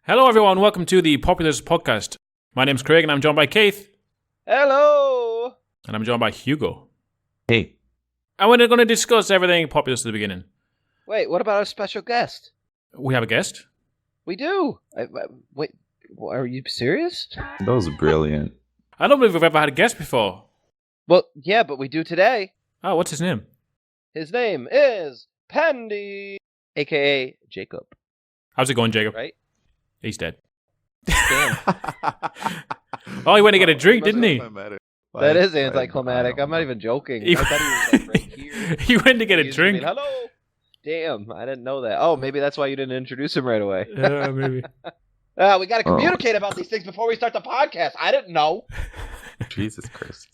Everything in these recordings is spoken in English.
Hello, everyone. Welcome to the Populous Podcast. My name's Craig, and I'm joined by Keith. Hello. And I'm joined by Hugo. Hey. And we're going to discuss everything Populous at the beginning. Wait, what about our special guest? We have a guest. We do. Wait, are you serious? That was brilliant. I don't believe we've ever had a guest before. Well, yeah, but we do today. Oh, what's his name? His name is Pandy, a.k.a. Jacob. How's it going, Jacob? Right? He's dead. Damn. Oh, he went to get a drink, didn't he? That is anticlimactic. I'm not even joking. I thought he was like right here. He went to get a drink. Hello. Damn, I didn't know that. Oh, maybe that's why you didn't introduce him right away. Yeah, maybe. We got to communicate about these things before we start the podcast. I didn't know. Jesus Christ.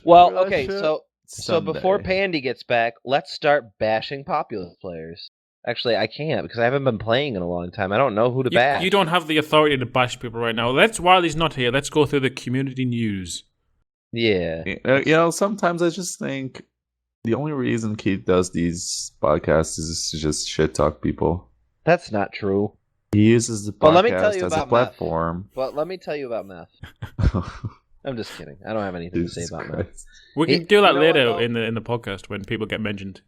Well, okay, so Someday. before Pandy gets back, let's start bashing Populous players. Actually, I can't because I haven't been playing in a long time. I don't know who to bash. You don't have the authority to bash people right now. While he's not here, let's go through the community news. Yeah. Sometimes I just think the only reason Keith does these podcasts is to just shit talk people. That's not true. He uses the podcast as a platform. But let me tell you about meth. I'm just kidding. I don't have anything to say about meth. We can do that later in the podcast when people get mentioned.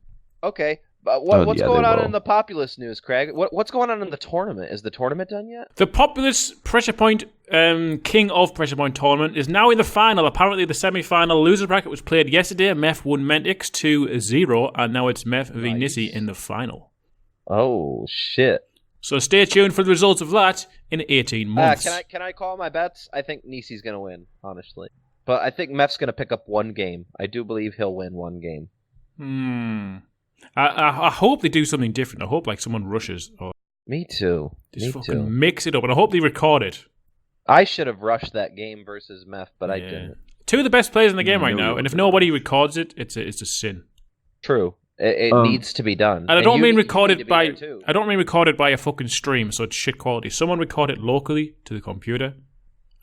Okay. What's going on in the Populous news, Craig? What's going on in the tournament? Is the tournament done yet? The Populous Pressure Point King of Pressure Point tournament is now in the final. Apparently, the semi-final loser bracket was played yesterday. Meth won Mentix 2-0, and now it's Meth v Nissi in the final. Oh, shit. So stay tuned for the results of that in 18 months. Can I call my bets? I think Nissi's going to win, honestly. But I think Meth's going to pick up one game. I do believe he'll win one game. I hope they do something different. I hope like someone rushes. Or Me too. mix it up. And I hope they record it. I should have rushed that game versus Meth, but I didn't. Two of the best players in the game right now. And if nobody records it, it's a sin. True. It needs to be done. And I don't mean recorded by a fucking stream, so it's shit quality. Someone record it locally to the computer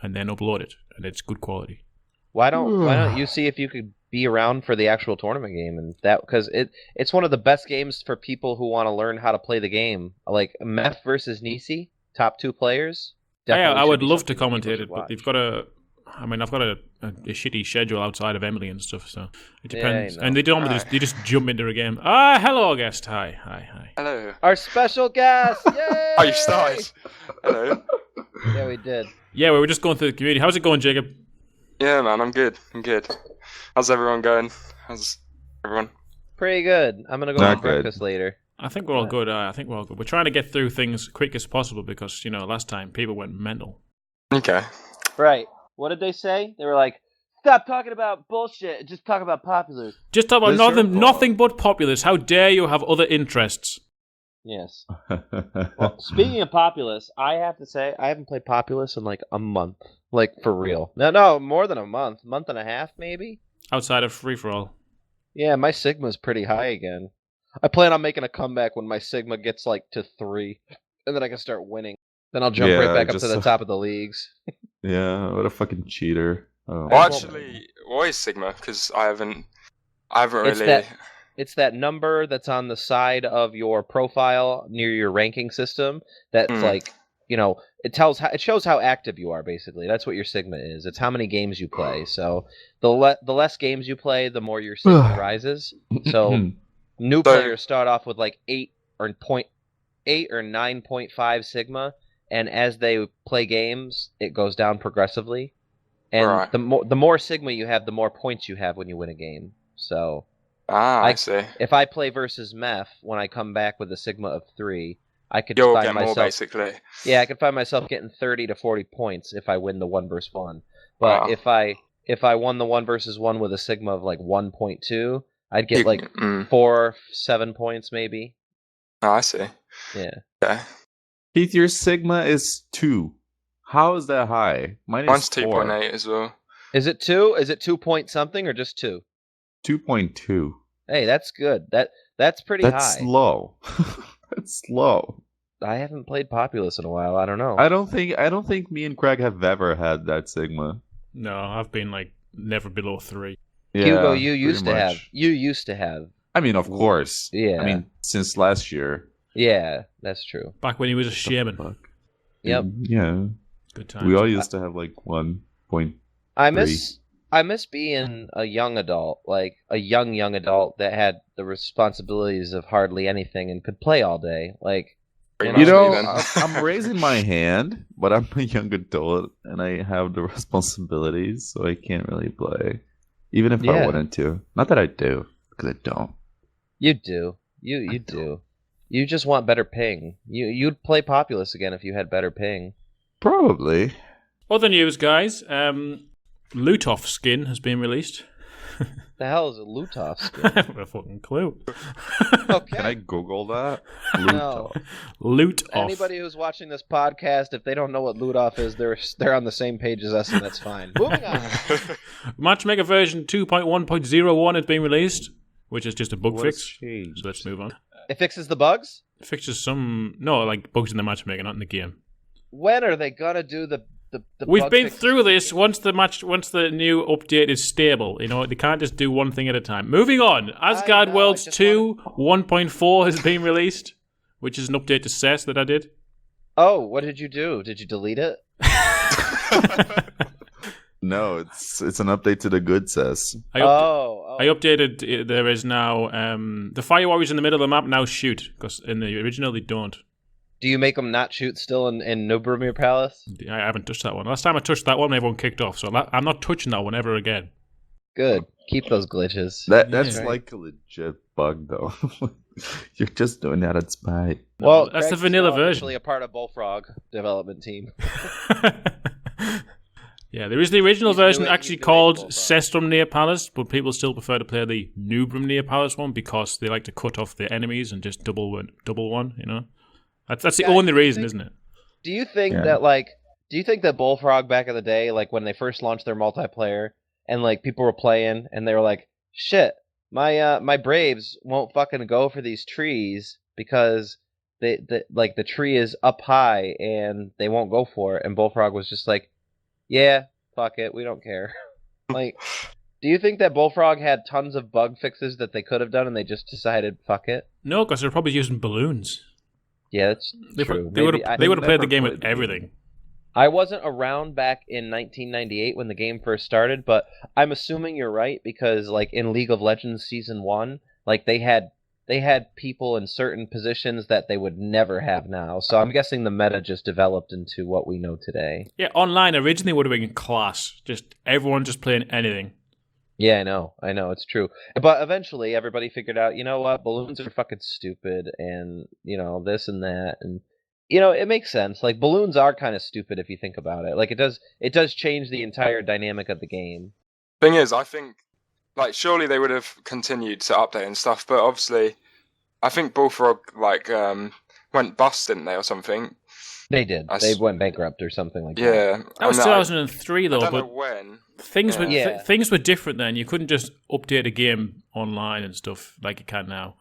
and then upload it, and it's good quality. Why don't you see if you could be around for the actual tournament game and that, because it's one of the best games for people who want to learn how to play the game. Like Meth versus Nissi, top two players. Yeah, I would love to commentate it, but they've got I've got a shitty schedule outside of Emily and stuff, so it depends. And they don't they just jump into a game. Hello, guest. Hi. Hello. Our special guest. Yay! Oh, you started. Hello. Yeah, we did. Yeah, we were just going through the community. How's it going, Jacob? Yeah, man, I'm good. How's everyone going? How's everyone? Pretty good. I'm gonna go have breakfast later. I think we're all good. We're trying to get through things quick as possible because last time people went mental. Okay. Right. What did they say? They were like, "Stop talking about bullshit. Just talk about Populous." Just talk about nothing but Populous. How dare you have other interests? Yes. Well, speaking of Populous, I have to say I haven't played Populous in like a month. Like, for real. No, more than a month. Month and a half, maybe? Outside of free-for-all. Yeah, my Sigma's pretty high again. I plan on making a comeback when my Sigma gets like to 3. And then I can start winning. Then I'll jump right back up to the top of the leagues. Yeah, what a fucking cheater. Oh. Well, actually, what is Sigma? Because I haven't really... It's that number that's on the side of your profile near your ranking system. That's like, it shows how active you are. Basically, that's what your Sigma is. It's how many games you play. So the less games you play, the more your Sigma rises. So new players start off with like 8 or 9.5 Sigma, and as they play games, it goes down progressively. And the more Sigma you have, the more points you have when you win a game. So. I see. If I play versus Meth, when I come back with a Sigma of 3, I could You'll find get myself more, basically. Yeah, I could find myself getting 30 to 40 points if I win the 1 versus 1. But if I won the 1 versus 1 with a Sigma of like 1.2, I'd get 4-7 points maybe. Oh, I see. Yeah. Okay. Keith, your Sigma is 2. How is that high? Mine's 2.8 as well. Is it 2? Is it 2 point something or just 2? 2.2. Hey, that's good. That's pretty high. That's low. That's low. I haven't played Populous in a while. I don't know. I don't think me and Craig have ever had that Sigma. No, I've been like never below 3. Yeah, Hugo, you used to have. I mean, of course. Yeah. I mean, since last year. Yeah, that's true. Back when he was a shaman. Yep. Yeah. Good times. We all used to have like 1.3. I miss being a young adult, like a young adult that had the responsibilities of hardly anything and could play all day. Like, You know, Then. I'm raising my hand, but I'm a young adult and I have the responsibilities, so I can't really play, even if I Yeah. wanted to. Not that I do, because I don't. you do, you do. You just want better ping. You'd play Populous again if you had better ping. Probably. Other news, guys. Lutoff skin has been released. The hell is a Lutoff I skin? have a fucking clue. Okay. Can I Google that? No. Lutoff. Anybody who's watching this podcast, if they don't know what Lutoff is, they're on the same page as us, and that's fine. Moving on. Matchmaker version 2.1.01 has been released, which is just a bug fix. So let's move on. It fixes the bugs? It fixes some bugs in the matchmaker, not in the game. When are they gonna do the We've bug been fixes? through this. Once the new update is stable, they can't just do one thing at a time. Moving on, Asgard know, Worlds I just 2 1.4 has been released, which is an update to CES that I did. Oh, what did you do? Did you delete it? No, it's an update to the good says. I updated. There is now the fire warriors in the middle of the map now shoot, because in the original they don't. Do you make them not shoot still in Nubrumir Palace? I haven't touched that one. Last time I touched that one, everyone kicked off. So I'm not touching that one ever again. Good. Keep those glitches. That's Yeah. like a legit bug, though. You're just doing that at spite. Well, that's the Craig's vanilla now version. Actually, a part of Bullfrog development team. Yeah, there is the original He's version doing- actually he's doing called Bullfrog. Sestrumnir Palace, but people still prefer to play the Nubrumnir Palace one because they like to cut off the enemies and just double one. That's the Guys, only do you reason, think- isn't it? Do you think Yeah. that Bullfrog back in the day, like when they first launched their multiplayer, and like people were playing, and they were like, "Shit, my Braves won't fucking go for these trees because the tree is up high and they won't go for it." And Bullfrog was just like, "Yeah, fuck it, we don't care." Like, do you think that Bullfrog had tons of bug fixes that they could have done, and they just decided, "Fuck it"? No, because they're probably using balloons. Yeah, that's They true. would Maybe have They played the never game played with the game. everything. I wasn't around back in 1998 when the game first started, but I'm assuming you're right because, like, in League of Legends Season 1, like, they had people in certain positions that they would never have now. So I'm guessing the meta just developed into what we know today. Yeah, online originally would have been class. Just everyone just playing anything. Yeah, I know, it's true. But eventually everybody figured out, you know what, balloons are fucking stupid and, this and that, and it makes sense. Like, balloons are kind of stupid if you think about it. Like, it does change the entire dynamic of the game. Thing is, I think, like, surely they would have continued to update and stuff, but obviously, I think Bullfrog, went bust, didn't they, or something? They did. They went bankrupt or something like that. Yeah. That was and 2003 I though, don't know but when. things were Yeah. things were different then. You couldn't just update a game online and stuff like you can now.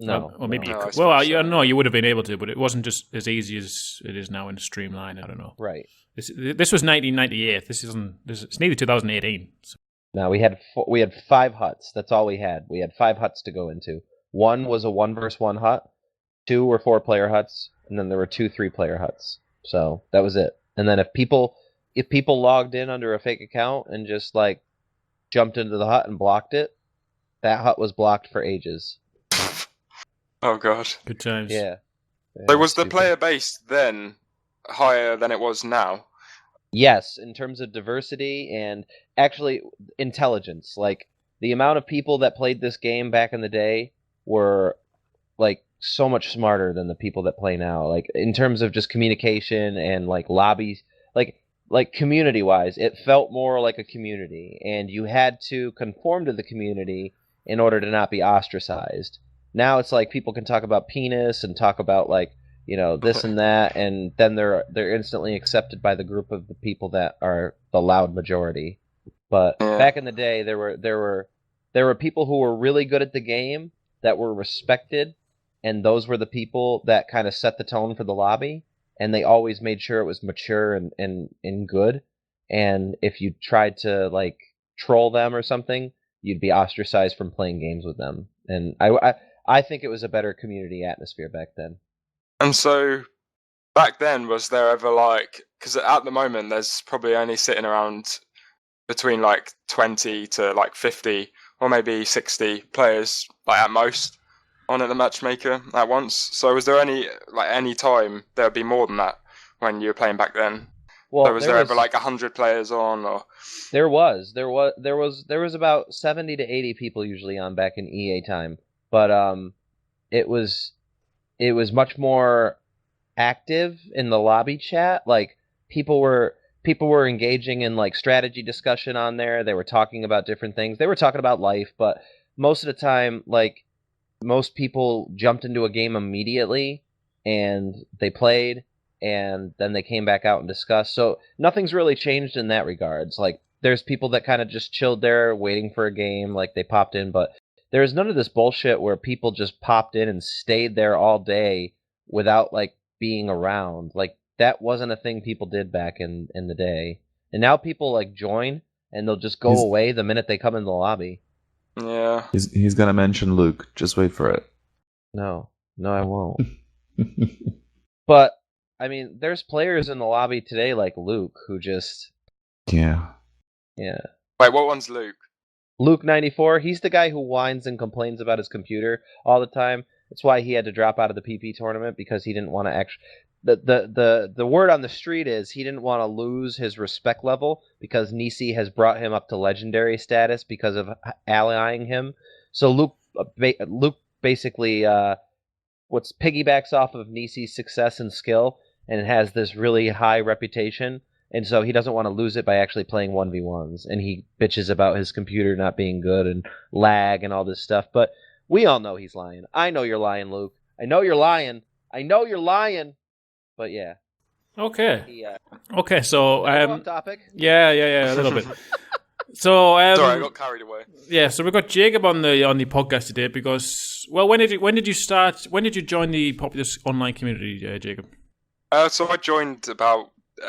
No. Or maybe no. you No, I could. Well, suppose so. no, you would have been able to, but it wasn't just as easy as it is now in Streamline. I don't know. Right. This was 1998. It's nearly 2018. So. No, we had 5 huts. That's all we had. We had 5 huts to go into. One was a 1-versus-1 hut. 2 were 4-player huts, and then there were 2 3-player huts. So that was it. And then if people logged in under a fake account and just like jumped into the hut and blocked it, that hut was blocked for ages. Oh, God. Good times. Yeah. So was the Stupid. player base then higher than it was now? Yes, in terms of diversity and actually intelligence. Like, the amount of people that played this game back in the day were like so much smarter than the people that play now. Like, in terms of just communication and like lobbies, like community wise, it felt more like a community, and you had to conform to the community in order to not be ostracized. Now it's like people can talk about penis and talk about like, this and that, and then they're instantly accepted by the group of the people that are the loud majority. But Yeah. back in the day, there were people who were really good at the game that were respected, and those were the people that kind of set the tone for the lobby, and they always made sure it was mature and good. And if you tried to like troll them or something, you'd be ostracized from playing games with them. And I think it was a better community atmosphere back then. And so, back then, was there ever like, because at the moment there's probably only sitting around between like 20 to like 50 or maybe 60 players like at most on at the Matchmaker at once. So was there any time there would be more than that when you were playing back then? Well, So was there ever like 100 players on, or? There was about 70 to 80 people usually on back in EA time, but it was much more active in the lobby chat. Like people were engaging in like strategy discussion on there. They were talking about different things. They were talking about life, but most of the time, like most people jumped into a game immediately and they played. And then they came back out and discussed. So nothing's really changed in that regards. Like there's people that kind of just chilled there waiting for a game, like they popped in, but there's none of this bullshit where people just popped in and stayed there all day without like being around. Like that wasn't a thing people did back in the day. And now people like join and they'll just go away the minute they come in the lobby. Yeah. He's gonna mention Luke. Just wait for it. No, I won't. But I mean, there's players in the lobby today like Luke who just... Yeah. Yeah. Wait, what one's Luke? Luke 94, he's the guy who whines and complains about his computer all the time. That's why he had to drop out of the PP tournament, because he didn't want to actually... The word on the street is he didn't want to lose his respect level because Nisi has brought him up to legendary status because of allying him. So Luke basically what's piggybacks off of Nisi's success and skill, and it has this really high reputation, and so he doesn't want to lose it by actually playing 1v1s, and he bitches about his computer not being good and lag and all this stuff, but we all know he's lying. I know you're lying, Luke. I know you're lying. But yeah. Okay. Okay, so... off topic? Yeah, a little bit. So, Sorry, I got carried away. Yeah, so we've got Jacob on the podcast today because, well, when did you join the Populous online community, Jacob? So I joined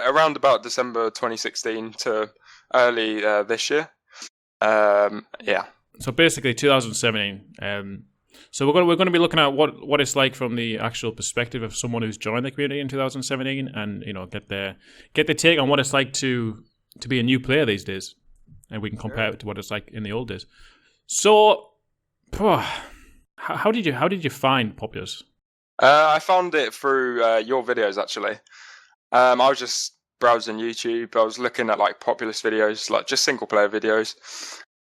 around about December 2016 to early this year. Yeah. So basically 2017. So we're going to be looking at what it's like from the actual perspective of someone who's joined the community in 2017, and get their take on what it's like to be a new player these days. And we can compare it to what it's like in the old days. So, how did you find Populous? I found it through your videos, actually. I was just browsing YouTube. I was looking at like Populous videos, like just single player videos.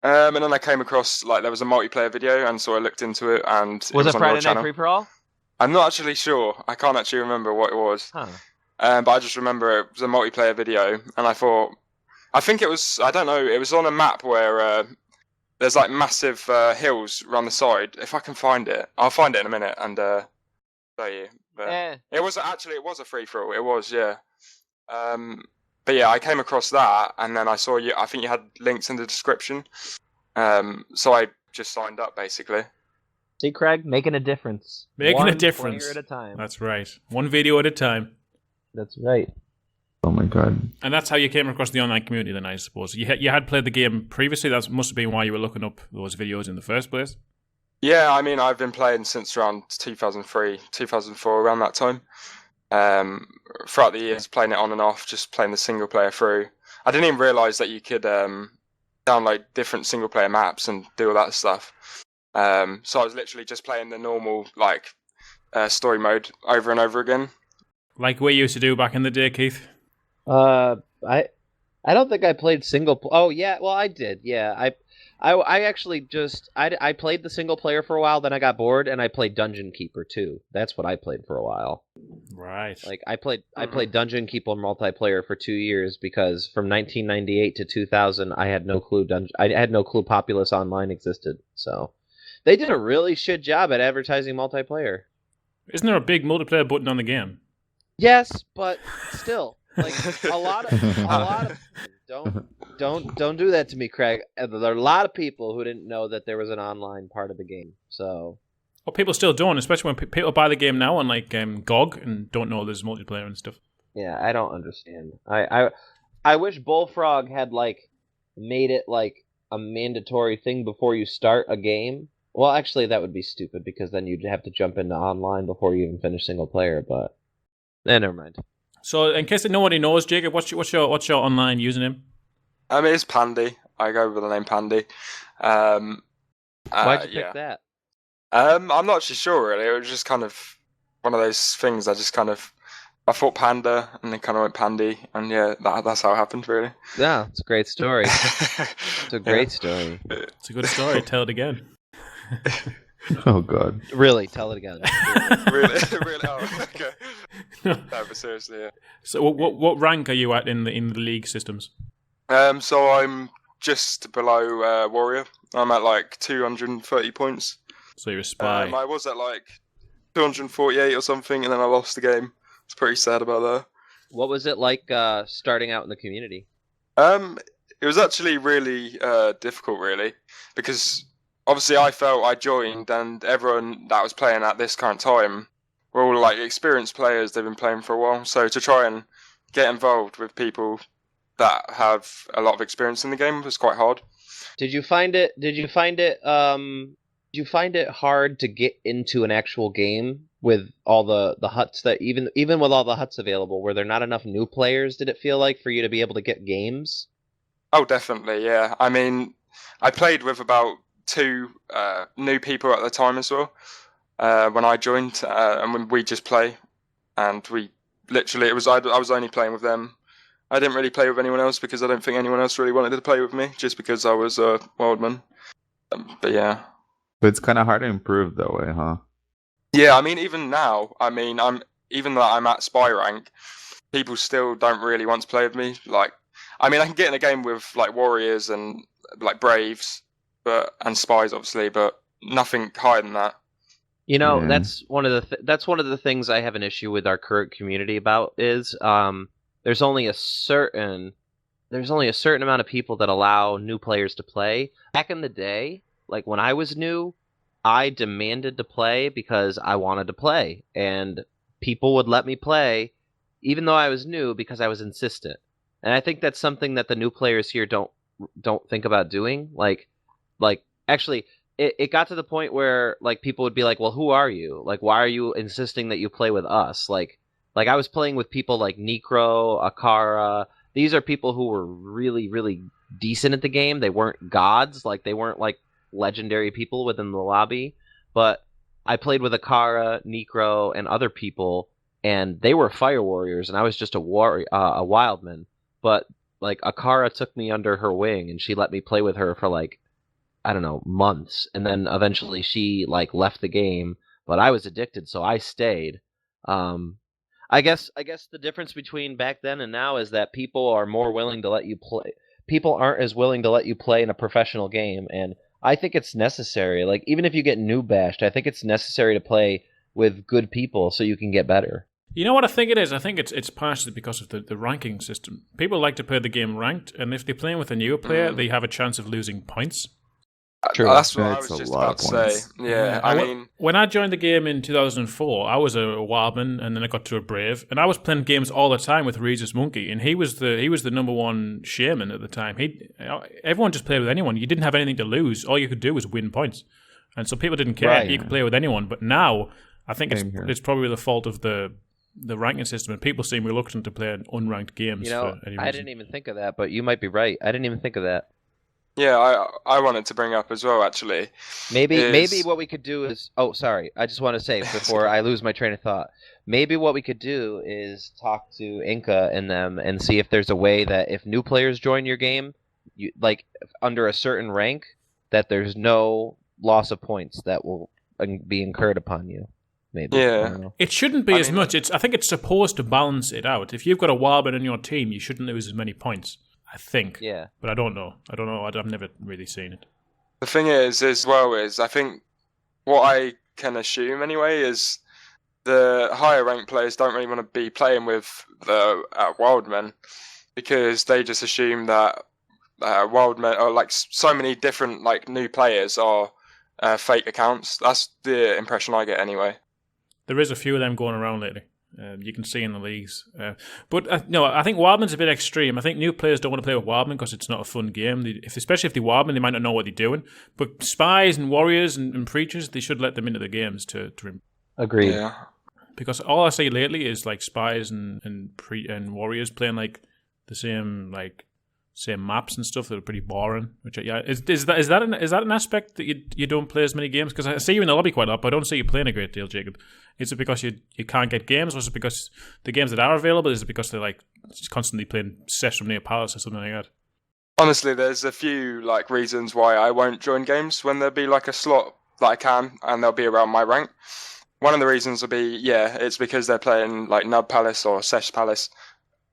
And then I came across like there was a multiplayer video, and so I looked into it. And was it on Friday your channel. Night Free for All? I'm not actually sure. I can't actually remember what it was. Huh. But I just remember it was a multiplayer video, and I think it was, I don't know, it was on a map where there's like massive hills around the side. If I can find it, I'll find it in a minute and show you. But it was a free for all. It was, yeah. But yeah, I came across that, and then I saw you. I think you had links in the description. So I just signed up basically. See, Craig, making a difference. Making a difference. 1 player at a time. That's right. One video at a time. That's right. Oh my god. And that's how you came across the online community then, I suppose. You had played the game previously. That must have been why you were looking up those videos in the first place. Yeah, I mean, I've been playing since around 2003, 2004, around that time. Throughout the years, playing it on and off, just playing the single player through. I didn't even realise that you could download different single player maps and do all that stuff. So I was literally just playing the normal story mode over and over again. Like we used to do back in the day, Keith. I don't think I played single. Oh yeah, well I did. Yeah, I actually just I played the single player for a while. Then I got bored and I played Dungeon Keeper too. That's what I played for a while. Right. Like I played Dungeon Keeper multiplayer for 2 years because from 1998 to 2000 I had no clue I had no clue Populous Online existed. So they did a really shit job at advertising multiplayer. Isn't there a big multiplayer button on the game? Yes, but still, like a lot of don't do that to me, Craig. There are a lot of people who didn't know that there was an online part of the game. So, well, people still don't, especially when people buy the game now on like GOG and don't know there's multiplayer and stuff. Yeah, I don't understand. I wish Bullfrog had like made it like a mandatory thing before you start a game. Well, actually, that would be stupid because then you'd have to jump into online before you even finish single player. But Never mind. So, in case nobody knows, Jacob, what's your online username? It's Pandy. I go with the name Pandy. Why'd you pick that? I'm not actually sure really. It was just kind of one of those things. I thought Panda, and then kind of went Pandy, and yeah, that's how it happened really. Yeah, it's a great story. It's a great story. It's a good story. Tell it again. Oh God. Really, tell it again. Really? Oh, okay. No, but seriously, yeah. So, what rank are you at in the league systems? So I'm just below Warrior. I'm at like 230 points. So you're a spy. I was at like 248 or something, and then I lost the game. It's pretty sad about that. What was it like starting out in the community? It was actually really difficult, really, because obviously I joined, and everyone that was playing at this current time were all like experienced players. They've been playing for a while, so to try and get involved with people that have a lot of experience in the game was quite hard. Did you find it hard to get into an actual game with all the huts that even with all the huts available? Were there not enough new players, did it feel like, for you to be able to get games? Oh, definitely, yeah. I mean, I played with about 2 new people at the time as well when I joined, and when we just play, and we literally I was only playing with them. I didn't really play with anyone else because I don't think anyone else really wanted to play with me, just because I was a wildman. But yeah. But it's kind of hard to improve that way, huh? Yeah, I mean, even now, even though I'm at spy rank, people still don't really want to play with me. Like, I mean, I can get in a game with like warriors and like braves, and spies obviously, but nothing higher than that. You know, that's one of the things I have an issue with our current community about is there's only a certain amount of people that allow new players to play. Back in the day, like when I was new, I demanded to play because I wanted to play, and people would let me play even though I was new because I was insistent. And I think that's something that the new players here don't think about doing. Like actually, it got to the point where like people would be like, "Well, who are you? Like, why are you insisting that you play with us?" Like I was playing with people like Necro, Akara. These are people who were really, really decent at the game. They weren't gods. Like, they weren't like legendary people within the lobby. But I played with Akara, Necro, and other people, and they were fire warriors, and I was just a wildman. But like Akara took me under her wing, and she let me play with her for like, I don't know, months. And then eventually she like left the game, but I was addicted, so I stayed. I guess the difference between back then and now is that people are more willing to let you play. People aren't as willing to let you play in a professional game, and I think it's necessary. Like, even if you get noob bashed, I think it's necessary to play with good people so you can get better. You know what I think it is? I think it's partially because of the ranking system. People like to play the game ranked, and if they're playing with a newer player, they have a chance of losing points. True. That's what I That's was a just lot about of to say. points. Yeah, I mean, when I joined the game in 2004, I was a wildman, and then I got to a brave, and I was playing games all the time with Rhesus Monkey, and he was the number one shaman at the time. Everyone just played with anyone. You didn't have anything to lose. All you could do was win points, and so people didn't care. Right. You could play with anyone. But now, I think it's probably the fault of the ranking system, and people seem reluctant to play unranked games. You know, for any I reason. didn't even think of that, but you might be right. I didn't even think of that. yeah, I wanted to bring up as well, actually. Maybe what we could do is... Oh, sorry. I just want to say, before I lose my train of thought, maybe what we could do is talk to Inca and them and see if there's a way that if new players join your game, you, like under a certain rank, that there's no loss of points that will be incurred upon you. Maybe. Yeah. It shouldn't be as much. I think it's supposed to balance it out. If you've got a wildman in your team, you shouldn't lose as many points. I think. Yeah. But I don't know. I've never really seen it. The thing is I think what I can assume anyway is the higher ranked players don't really want to be playing with the wildmen because they just assume that wildmen are like so many different like new players are fake accounts. That's the impression I get anyway. There is a few of them going around lately. You can see in the leagues. But no, I think Wildman's a bit extreme. I think new players don't want to play with Wildman because it's not a fun game. Especially if they're Wildman, they might not know what they're doing. But spies and warriors and preachers, they should let them into the games to Agreed. Yeah. because all I see lately is like spies and warriors playing like the same maps and stuff that are pretty boring. Which is that an aspect that you don't play as many games? Because I see you in the lobby quite a lot, but I don't see you playing a great deal, Jacob. Is it because you can't get games, or is it because the games that are available, is it because they're like just constantly playing Session Near Palace or something like that? Honestly, there's a few like reasons why I won't join games when there'll be like a slot that I can, and they'll be around my rank. One of the reasons will be, it's because they're playing like Nub Palace or Sesh Palace,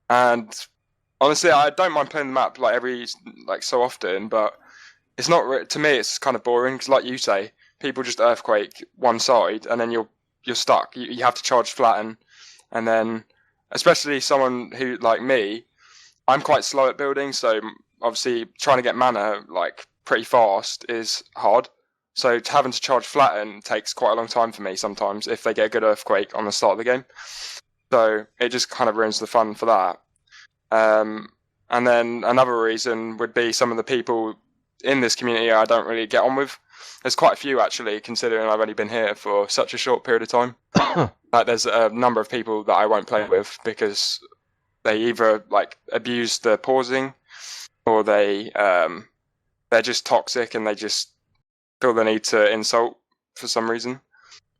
and honestly, I don't mind playing the map like every so often, but it's not to me. It's kind of boring because, like you say, people just earthquake one side, and then you're stuck. You have to charge flatten, and then especially someone who like me, I'm quite slow at building, so obviously trying to get mana like pretty fast is hard. So having to charge flatten takes quite a long time for me sometimes if they get a good earthquake on the start of the game. So it just kind of ruins the fun for that. And then another reason would be some of the people in this community I don't really get on with. There's quite a few actually, considering I've only been here for such a short period of time. Like there's a number of people that I won't play with because they either like abuse the pausing, or they're just toxic and they just feel the need to insult for some reason.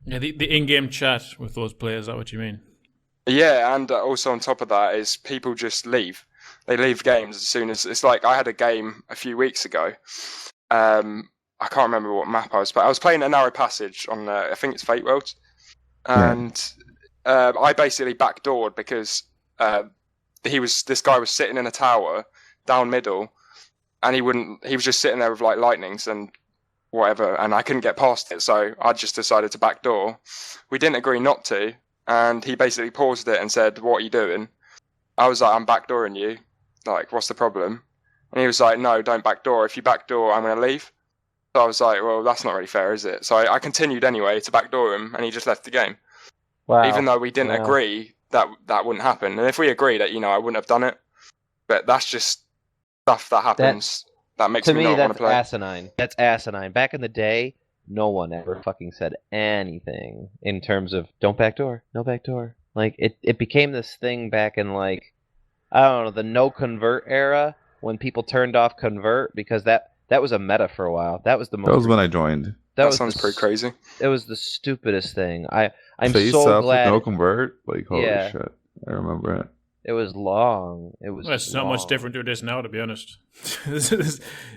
Yeah, the in-game chat with those players, is that what you mean? Yeah, and also on top of that is people just leave. They leave games as soon as... It's like I had a game a few weeks ago. I can't remember what map I was playing. I was playing a narrow passage on, I think it's Fate Worlds. And I basically backdoored because this guy was sitting in a tower down middle, and he was just sitting there with like lightnings and whatever, and I couldn't get past it, so I just decided to backdoor. We didn't agree not to, and he basically paused it and said, "What are you doing?" I was like, "I'm backdooring you. Like, what's the problem?" And he was like, "No, don't backdoor. If you backdoor, I'm going to leave." So I was like, "Well, that's not really fair, is it?" So I continued anyway to backdoor him, and he just left the game. Wow. Even though we didn't agree that wouldn't happen. And if we agreed that, I wouldn't have done it. But that's just stuff that happens. That makes me not want to play. To me, that's asinine. That's asinine. Back in the day, no one ever fucking said anything in terms of don't backdoor, no backdoor. Like it became this thing back in like, I don't know, the no convert era when people turned off convert because that was a meta for a while. That was the most. That was when I joined. That sounds pretty crazy. It was the stupidest thing. I'm Face so up glad. With no convert. Like holy Yeah. shit, I remember it. It was long. It was. Well, it's not long. much different to this now, to be honest.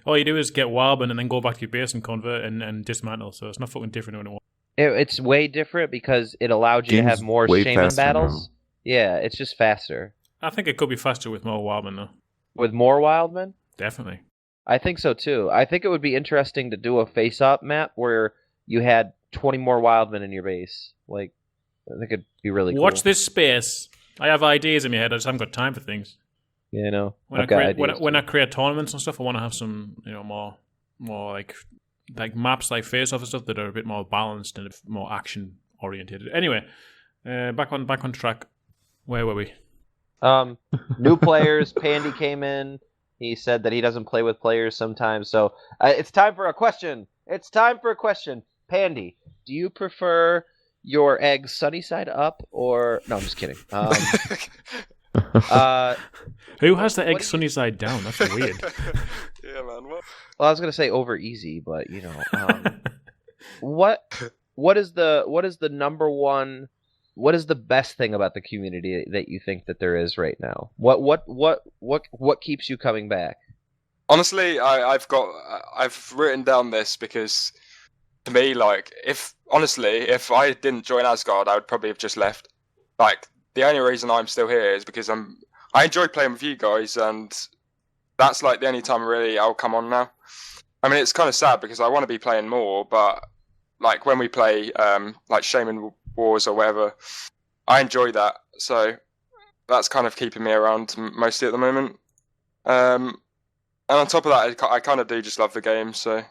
All you do is get Warbin and then go back to your base and convert and dismantle. So it's not fucking different anymore. It's way different because it allowed you to have more way shaman faster battles. now. Yeah, it's just faster. I think it could be faster with more Warbin, though. With more Wildmen? Definitely. I think so too. I think it would be interesting to do a face-up map where you had 20 more Wildmen in your base. Like, I think it'd be really cool. Watch this space. I have ideas in my head. I just haven't got time for things. You know, When I create tournaments and stuff, I want to have some, more like maps like face off and stuff that are a bit more balanced and more action oriented. Anyway, back on track. Where were we? New players. Pandy came in. He said that he doesn't play with players sometimes. So it's time for a question. Pandy, do you prefer your eggs sunny side up or... No, I'm just kidding. Who has the egg sunny side down? That's weird. Yeah, man. What? Well, I was gonna say over easy, but what is the number one? What is the best thing about the community that you think that there is right now? What keeps you coming back? Honestly, I've written down this because to me, like, if I didn't join Asgard, I would probably have just left. Like, the only reason I'm still here is because I enjoy playing with you guys, and that's like the only time really I'll come on now. I mean, it's kind of sad because I want to be playing more, but like when we play like Shaman Wars or whatever, I enjoy that. So that's kind of keeping me around mostly at the moment. And on top of that, I kind of do just love the game, so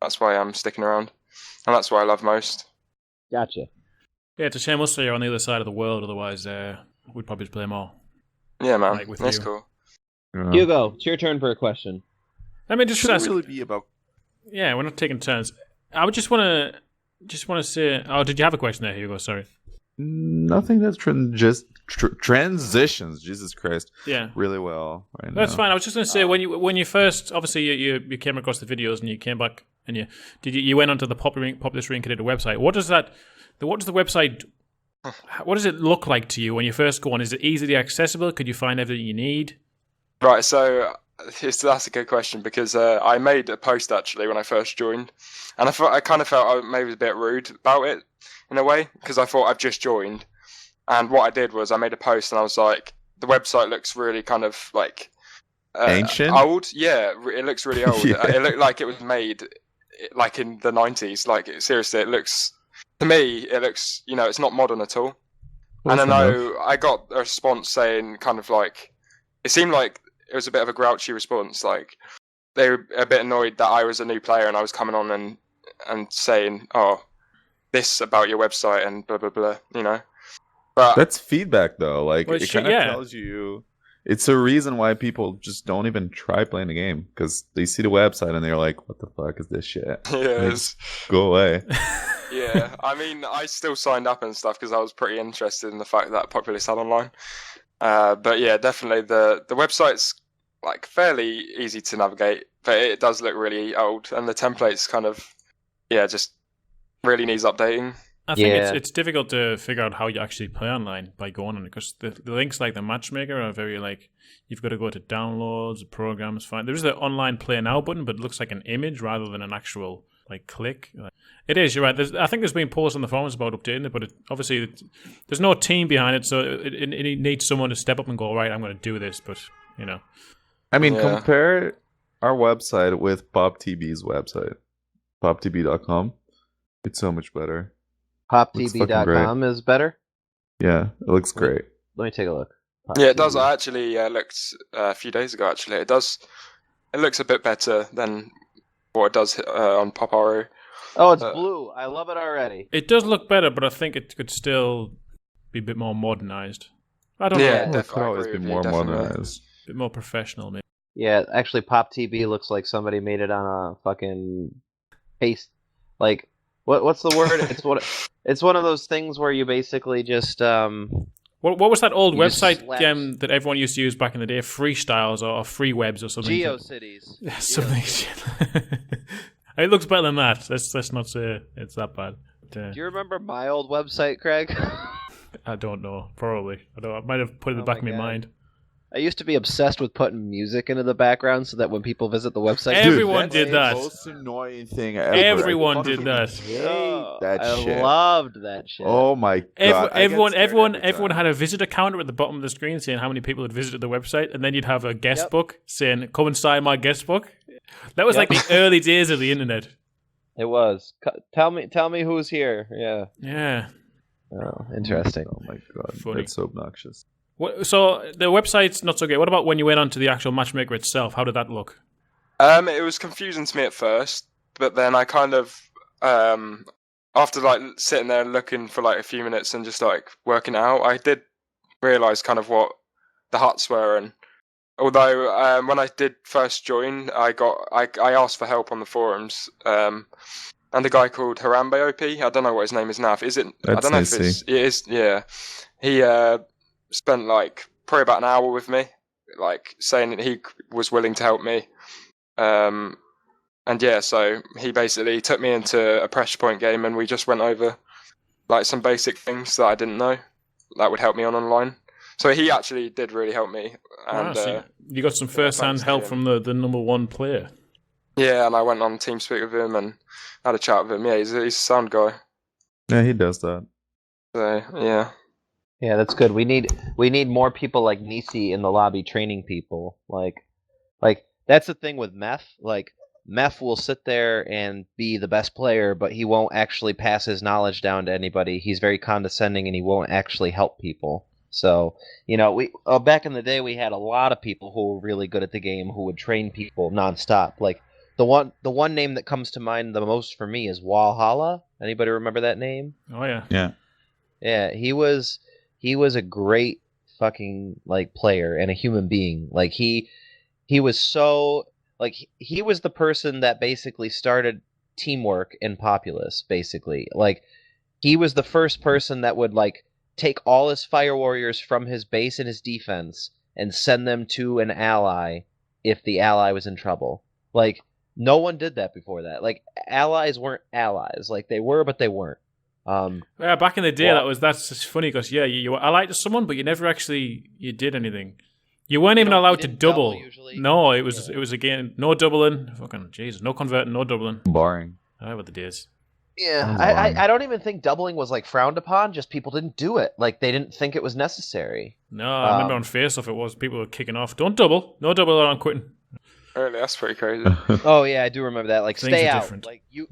that's why I'm sticking around, and that's what I love most. Gotcha. Yeah, it's a shame us you're on the other side of the world. Otherwise, we'd probably just play more. Yeah, man, Like with that's you. cool. Yeah. Hugo, it's your turn for a question. I mean, just Shouldn't ask. really be about. Yeah, we're not taking turns. I would just want to say. Oh, did you have a question there, Hugo? Sorry. Nothing that just transitions. Jesus Christ. Yeah. Really well right That's now. fine. I was just going to say when you first obviously you came across the videos and you came back and you went onto the Populous Reincarnated website. What does the website? What does it look like to you when you first go on? Is it easily accessible? Could you find everything you need? Right, so that's a good question because I made a post actually when I first joined, and I kind of felt I maybe was a bit rude about it in a way because I thought I've just joined, and what I did was I made a post and I was like, the website looks really kind of like Ancient? old. Yeah, it looks really old. Yeah. It looked like it was made like in the 90s. Like seriously, it looks to me it's not modern at all. And I know I got a response saying kind of like it seemed like it was a bit of a grouchy response. Like they were a bit annoyed that I was a new player and I was coming on and saying, "Oh, this about your website and blah blah blah," you know. But That's feedback, though. Like Well, it kind of tells you. It's a reason why people just don't even try playing the game because they see the website and they're like, "What the fuck is this shit?" yeah, Like, go away. yeah. I mean, I still signed up and stuff because I was pretty interested in the fact that Populous had online. But yeah, definitely the website's like fairly easy to navigate, but it does look really old, and the template's kind of just really needs updating. I think it's difficult to figure out how you actually play online by going on it because the links like the Matchmaker are very like you've got to go to downloads, programs, find. There's the online play now button, but it looks like an image rather than an actual like click. It is. You're right. I think there's been posts on the forums about updating it, but obviously there's no team behind it, so it needs someone to step up and go, right, I'm going to do this. But you know, I mean, compare our website with PopTB's website, poptb.com. It's so much better. PopTB.com is better? Yeah, it looks great. Let me take a look. Yeah, it does. I actually looked a few days ago. Actually, it does. It looks a bit better than what it does on PopRO. Oh, it's blue. I love it already. it does look better, but I think it could still be a bit more modernized. I don't Yeah, know, It could always be more modernized. a bit more professional, maybe. Yeah, actually, PopTB looks like somebody made it on a fucking paste. Like, what's the word? It's one of those things where you basically just What was that old You just website slapped- that everyone used to use back in the day? Freestyles or Free Webs or something. GeoCities. Something. It looks better than that. Let's not say it's that bad. But, Do you remember my old website, Craig? I don't know. Probably. I might have put it in the Oh back of my my God. mind. I used to be obsessed with putting music into the background so that when people visit the website, Everyone that's did the that. most annoying thing ever. Everyone I did that. hate that I shit. loved that shit. Oh my god! I get Everyone scared every time. had a visitor counter at the bottom of the screen saying how many people had visited the website, and then you'd have a guest Yep. book saying, "Come and sign my guest book." That was like Yep. the early days of the internet. It was. Tell me who's here. Yeah. Yeah. Oh, interesting. Oh my god, Funny. that's so obnoxious. So the website's not so great. What about when you went onto the actual matchmaker itself? How did that look? It was confusing to me at first, but then I kind of, after like sitting there looking for like a few minutes and just like working it out, I did realize kind of what the huts were. And although when I did first join, I asked for help on the forums, and a guy called Harambee Opie, I don't know what his name is now. Is it? I That's don't know if Nisi. it is. Yeah, he spent like probably about an hour with me, like saying that he was willing to help me. And yeah, so he basically took me into a pressure point game and we just went over like some basic things that I didn't know that would help me on online. So he actually did really help me. And So you got some first-hand thanks to help him. from the number one player. yeah, and I went on TeamSpeak with him and had a chat with him. Yeah, he's a sound guy. Yeah, he does that. So yeah. Yeah, that's good. We need more people like Nisi in the lobby training people. Like that's the thing with Meth. Like Meth will sit there and be the best player, but he won't actually pass his knowledge down to anybody. He's very condescending and he won't actually help people. So, we back in the day we had a lot of people who were really good at the game who would train people nonstop. Like the one name that comes to mind the most for me is Walhalla. Anybody remember that name? Oh yeah. Yeah. Yeah, he was a great fucking like player and a human being. Like he was so like he was the person that basically started teamwork in Populous, basically. Like he was the first person that would like take all his fire warriors from his base and his defense and send them to an ally if the ally was in trouble. Like, no one did that before that. Like, allies weren't allies. Like, they were, but they weren't. Yeah, back in the day, that's just funny because you were allied to someone, but you never actually did anything. You weren't even allowed to double. No, it was again no doubling. Fucking Jesus, no converting, no doubling. Boring. I what the days. Yeah, I don't even think doubling was like frowned upon. Just people didn't do it. Like they didn't think it was necessary. No, I remember on Face Off it was people were kicking off. Don't double, no double, or I'm quitting. Really, that's pretty crazy. Oh yeah, I do remember that. Like Things stay are out. different.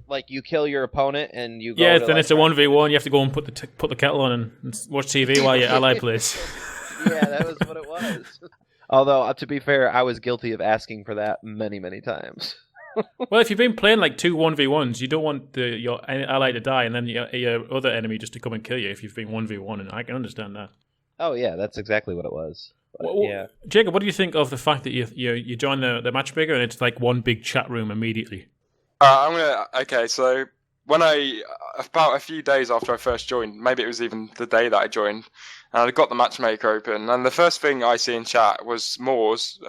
Like you kill your opponent and you go. Yeah, to, then like, it's a 1v1. You have to go and put the kettle on and watch TV while your ally plays. Yeah, that was what it was. Although, to be fair, I was guilty of asking for that many, many times. Well, if you've been playing like 2 1v1s, you don't want your ally to die and then your other enemy just to come and kill you if you've been 1v1, and I can understand that. Oh yeah, that's exactly what it was. But, yeah, Jacob, what do you think of the fact that you join the matchmaker and it's like one big chat room immediately? Okay, so when about a few days after I first joined, maybe it was even the day that I joined, and I got the matchmaker open, and the first thing I see in chat was Moore's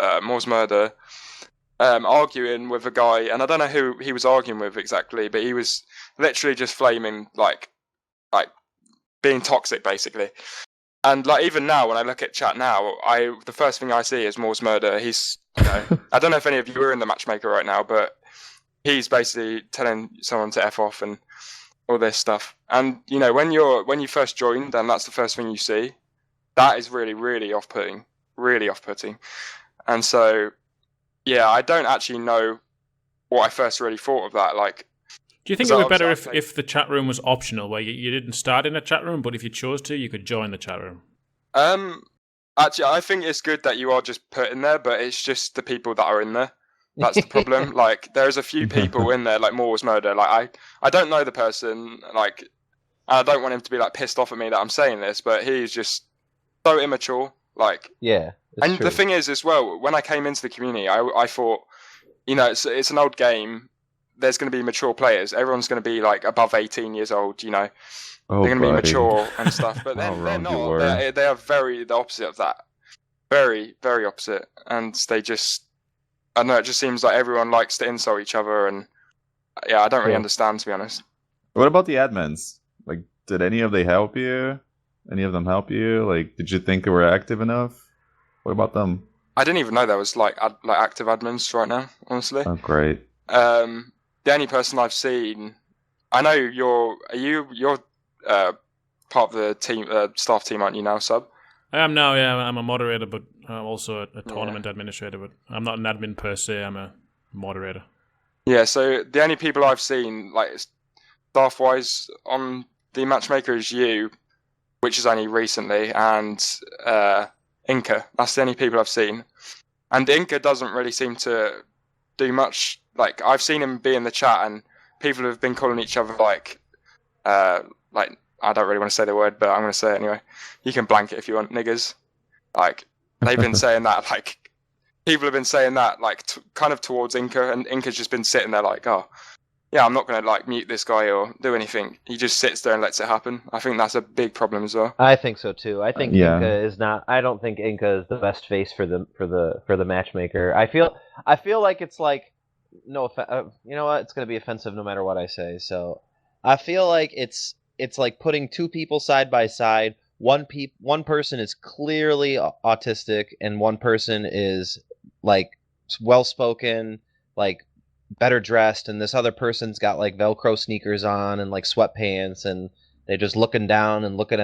Murder, arguing with a guy, and I don't know who he was arguing with exactly, but he was literally just flaming, like being toxic, basically. And like even now, when I look at chat now, the first thing I see is Moore's Murder. He's, I don't know if any of you are in the matchmaker right now, but he's basically telling someone to F off and all this stuff. And when you first joined, and that's the first thing you see, that is really, really off-putting, really off-putting. And so, yeah, I don't actually know what I first really thought of that. Like, do you think it would be better if the chat room was optional, where you didn't start in a chat room, but if you chose to, you could join the chat room? Actually, I think it's good that you are just put in there, but it's just the people that are in there. That's the problem. Like, there's a few people in there, like Moore's Murder. Like, I don't know the person. Like, I don't want him to be like pissed off at me that I'm saying this, but he's just so immature. Like, yeah. And true. The thing is, as well, when I came into the community, I thought, it's an old game. There's going to be mature players. Everyone's going to be like above 18 years old. They're going to be mature and stuff. But then they're not. They are very the opposite of that. Very, very opposite. And they just, I don't know. It just seems like everyone likes to insult each other, and yeah, I don't really understand, to be honest. What about the admins? Like, did any of them help you? Any of them help you? Like, did you think they were active enough? What about them? I didn't even know there was like active admins right now. Honestly. Oh, great. The only person I've seen, I know you're part of the team, staff team, aren't you now, Sub? I am now, yeah. I'm a moderator, but I'm also a tournament administrator. But I'm not an admin per se. I'm a moderator. Yeah. So the only people I've seen, like staff-wise, on the matchmaker is you, which is only recently, and Inca. That's the only people I've seen, and Inca doesn't really seem to do much. Like, I've seen him be in the chat, and people have been calling each other like I don't really want to say the word, but I'm going to say it anyway. You can blank it if you want, niggers. Like, they've been saying that, like, people have been saying that, like, kind of towards Inca, and Inca's just been sitting there like, oh, yeah, I'm not going to, like, mute this guy or do anything. He just sits there and lets it happen. I think that's a big problem as well. I think so, too. I think Inca is not... I don't think Inca is the best face for the matchmaker. I feel like it's like... No, you know what? It's going to be offensive no matter what I say. So I feel like it's like putting two people side by side. One person is clearly autistic, and one person is like well spoken, like better dressed, and this other person's got like Velcro sneakers on and like sweatpants, and they're just looking down and looking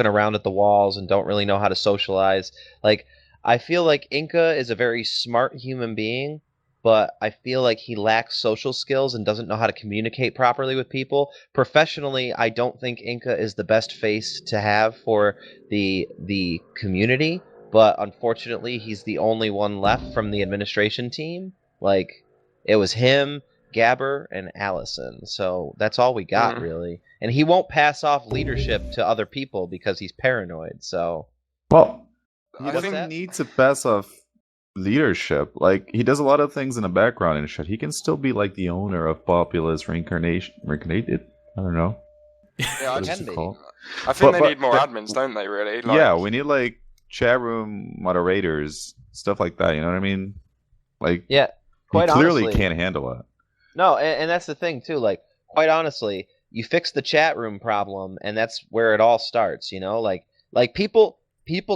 around at the walls and don't really know how to socialize. Like, I feel like Inca is a very smart human being, but I feel like he lacks social skills and doesn't know how to communicate properly with people. Professionally, I don't think Inca is the best face to have for the community, but unfortunately, he's the only one left from the administration team. Like, it was him, Gabber, and Allison, so that's all we got, really. And he won't pass off leadership to other people because he's paranoid, so... Well, he doesn't need to pass off leadership. Like, he does a lot of things in the background and shit. He can still be like the owner of Populous Reincarnated. I don't know. Yeah, What is Can it be. called? I think they But- need more but- admins, don't they? Really? Yeah, we need like chat room moderators, stuff like that. You know what I mean? Like, Yeah, he quite clearly honestly. can't handle it. No, and that's the thing too. Like, quite honestly, you fix the chat room problem, and that's where it all starts. Like people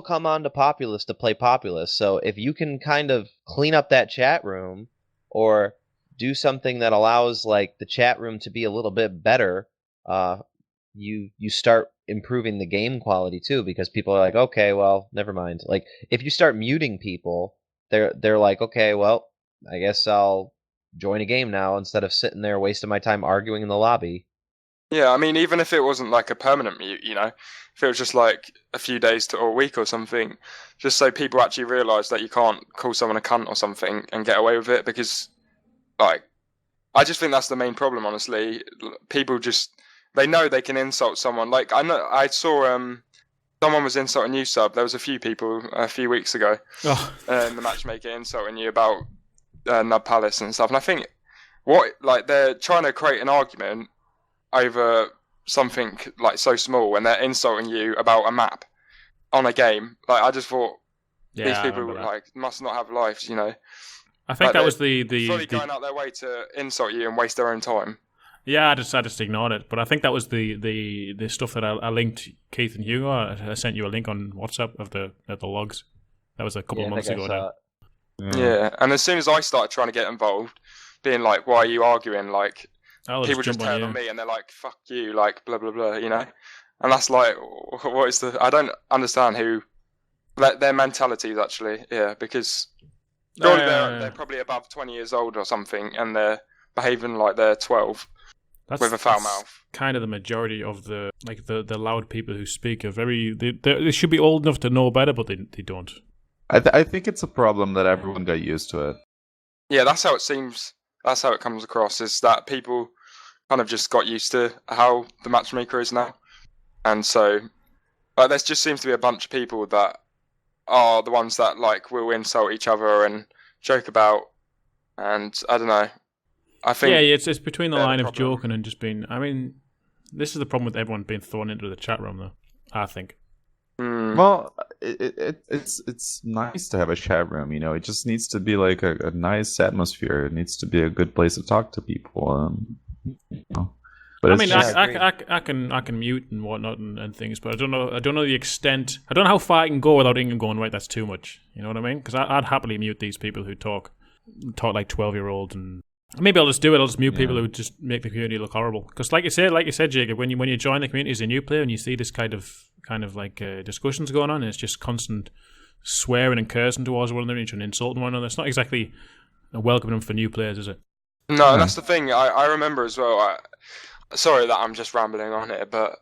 come on to Populous to play Populous. So if you can kind of clean up that chat room, or do something that allows like the chat room to be a little bit better, you start improving the game quality too, because people are like, okay, well, never mind. Like if you start muting people, they're like, okay, well, I guess I'll join a game now instead of sitting there wasting my time arguing in the lobby. Yeah, I mean, even if it wasn't like a permanent mute, if it was just like a few days or a week or something, just so people actually realise that you can't call someone a cunt or something and get away with it, because, like, I just think that's the main problem, honestly. People they know they can insult someone. Like, I saw someone was insulting you, Sub. There was a few people a few weeks ago in the matchmaker insulting you about Nub Palace and stuff, and I think they're trying to create an argument over something like so small, and they're insulting you about a map on a game. Like, I just thought these people must not have lives, I think that was fully the going out their way to insult you and waste their own time. Yeah, I just ignored it. But I think that was the stuff that I linked Keith and Hugo. I sent you a link on WhatsApp of the logs. That was a couple of months ago now. Yeah, and as soon as I started trying to get involved, being like, "Why are you arguing?" Like, people just turn on me and they're like, "Fuck you," like blah blah blah, And that's like, what is the? I don't understand their mentality is actually, because surely they're probably above 20 years old or something, and they're behaving like they're 12 with a foul mouth. Kind of the majority of the loud people who speak are they should be old enough to know better, but they don't. I think it's a problem that everyone got used to it. Yeah, that's how it seems. That's how it comes across, is that people kind of just got used to how the matchmaker is now. And so, there just seems to be a bunch of people that are the ones that, like, will insult each other and joke about. And I don't know. I think it's between the line of joking and just being... I mean, this is the problem with everyone being thrown into the chat room, though, I think. Well, it's nice to have a chat room, It just needs to be like a nice atmosphere. It needs to be a good place to talk to people. But I mean, I can mute and whatnot and things, but I don't know the extent. I don't know how far I can go without England going, right, that's too much. You know what I mean? Because I'd happily mute these people who talk like 12-year-olds, and maybe I'll just do it. I'll just mute people who just make the community look horrible. Because like you said, Jacob, when you join the community as a new player and you see this kind of discussions going on, and it's just constant swearing and cursing towards one another and insulting one another. It's not exactly welcoming for new players, is it? No, that's the thing. I remember as well. Sorry that I'm just rambling on here, but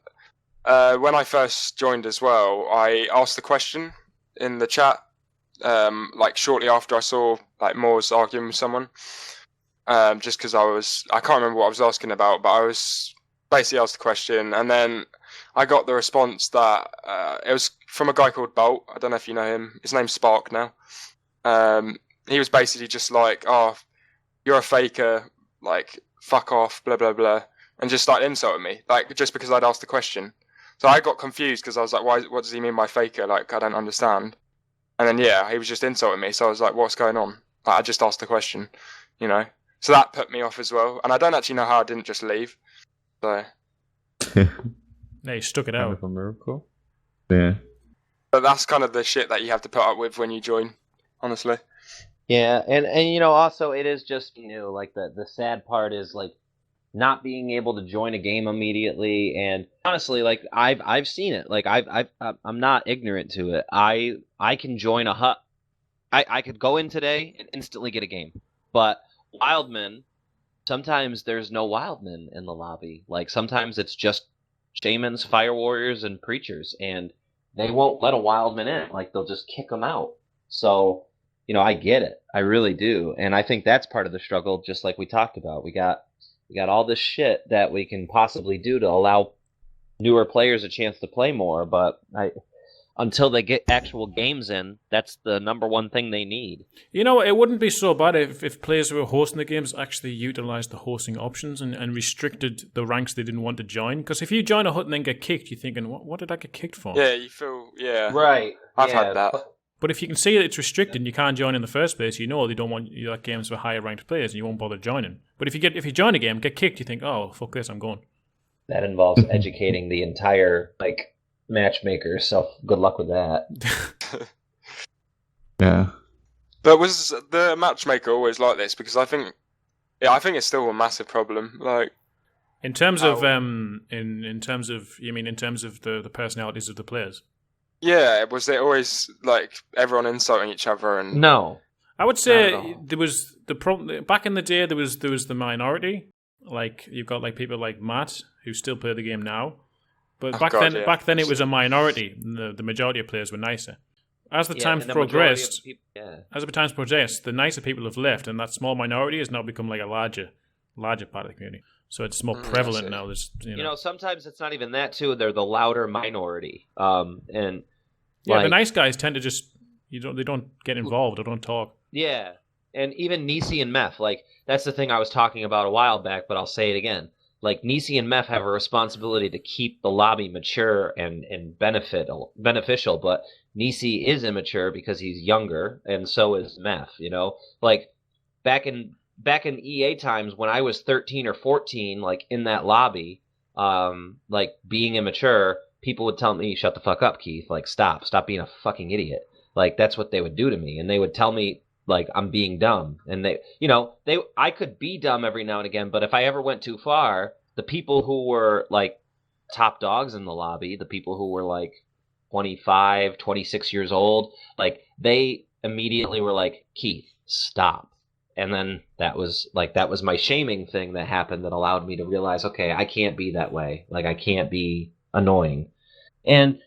when I first joined as well, I asked the question in the chat, like shortly after I saw like Moore's arguing with someone, just because I can't remember what I was asking about, but I was basically asked the question, and then I got the response that it was from a guy called Bolt. I don't know if you know him. His name's Spark now. He was basically just like, "Oh, you're a faker, like, fuck off, blah, blah, blah," and just started insulting me, like, just because I'd asked the question. So I got confused, because I was like, what does he mean by faker? Like, I don't understand. And then, he was just insulting me, so I was like, what's going on? Like, I just asked the question, So that put me off as well, and I don't actually know how I didn't just leave, so... Yeah, you stuck it out. Kind of a miracle. Yeah. But that's kind of the shit that you have to put up with when you join, honestly. Yeah, and also it is just like the sad part is like not being able to join a game immediately, and honestly, like I've seen it. Like I'm not ignorant to it. I can join a hut. I could go in today and instantly get a game, but Wildmen, sometimes there's no Wildmen in the lobby. Like sometimes it's just shamans, fire warriors, and preachers, and they won't let a Wildman in. Like they'll just kick them out. So. I get it. I really do. And I think that's part of the struggle, just like we talked about. We got all this shit that we can possibly do to allow newer players a chance to play more, but until they get actual games in, that's the number one thing they need. You know, it wouldn't be so bad if players who were hosting the games actually utilised the hosting options and restricted the ranks they didn't want to join. Because if you join a hut and then get kicked, you're thinking, what did I get kicked for? Yeah, you feel, yeah. Right. I've had that. But if you can see that it's restricted and you can't join in the first place, you know they don't want you like games for higher ranked players and you won't bother joining. But if you join a game, get kicked, you think, oh, fuck this, I'm going. That involves educating the entire matchmaker, so good luck with that. Yeah. But was the matchmaker always like this? Because I think it's still a massive problem. In terms of in terms of the personalities of the players. Yeah, was it always everyone insulting each other and No. I would say there was the problem back in the day. There was the minority. You've got people like Matt who still play the game now, but back then it was a minority. The majority of players were nicer. As the times progressed, the nicer people have left, and that small minority has now become a larger part of the community. So it's more prevalent now. There's sometimes it's not even that too. They're the louder minority, and the nice guys tend to just they don't get involved or don't talk. Yeah, and even Nisi and Meth, that's the thing I was talking about a while back, but I'll say it again. Nisi and Meth have a responsibility to keep the lobby mature and beneficial, but Nisi is immature because he's younger, and so is Meth. Back in EA times when I was 13 or 14, in that lobby, being immature, people would tell me, "Shut the fuck up, Keith! Stop being a fucking idiot." That's what they would do to me, and they would tell me I'm being dumb, and I could be dumb every now and again, but if I ever went too far, the people who were top dogs in the lobby, the people who were 25, 26 years old, they immediately were Keith, stop. And then that was my shaming thing that happened that allowed me to realize, okay, I can't be that way. I can't be annoying. And,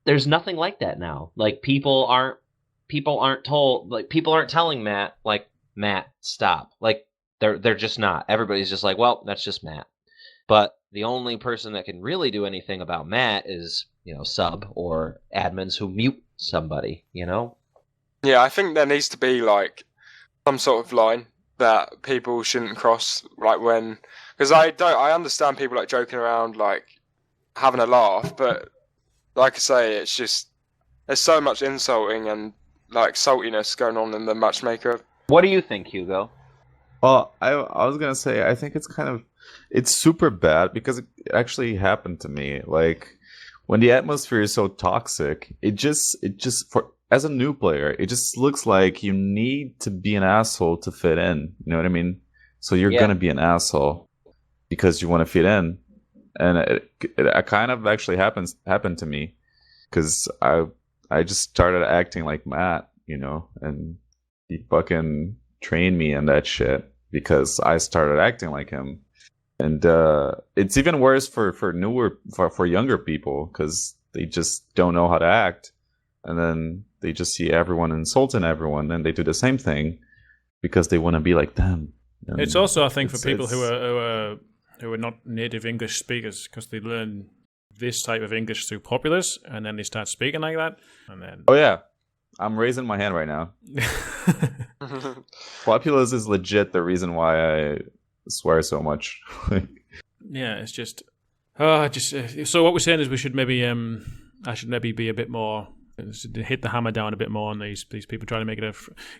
there's nothing like that now. People aren't telling Matt, Matt, stop. They're just not. Everybody's just well, that's just Matt. But the only person that can really do anything about Matt is, sub or admins who mute somebody, Yeah, I think there needs to be some sort of line that people shouldn't cross, because I understand people joking around, having a laugh, but like I say, it's just there's so much insulting and saltiness going on in the matchmaker. What do you think, Hugo? Well, I was gonna say I think it's super bad because it actually happened to me. When the atmosphere is so toxic, it just for as a new player, it just looks like you need to be an asshole to fit in. You know what I mean? So you're gonna be an asshole because you want to fit in, and it kind of actually happened to me because I just started acting like Matt, and he fucking trained me in that shit because I started acting like him. And it's even worse for younger people because they just don't know how to act, and then they just see everyone insulting everyone, and they do the same thing because they want to be like them. And it's also, I think, for people who are not native English speakers because they learn this type of English through Populous, and then they start speaking like that, and then oh yeah, I'm raising my hand right now. Populous is legit the reason why I swear so much. Yeah, it's just so what we're saying is we should maybe I should maybe be a bit more hit the hammer down a bit more on these people trying to make it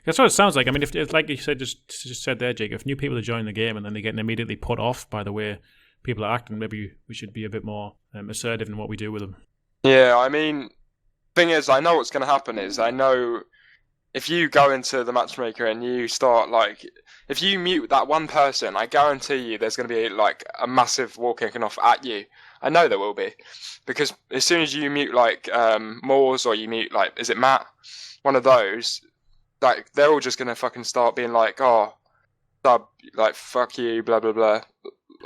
that's what it sounds like. I mean, if like you said, just said there, Jake, if new people are joining the game and then they're getting immediately put off by the way people are acting, maybe we should be a bit more assertive in what we do with them. Yeah, I mean, thing is, I know what's going to happen is I know if you go into the matchmaker and you start if you mute that one person, I guarantee you there's going to be a massive war kicking off at you. I know there will be, because as soon as you mute Moors or you mute is it Matt, one of those, they're all just going to fucking start being oh, sub, fuck you, blah blah blah.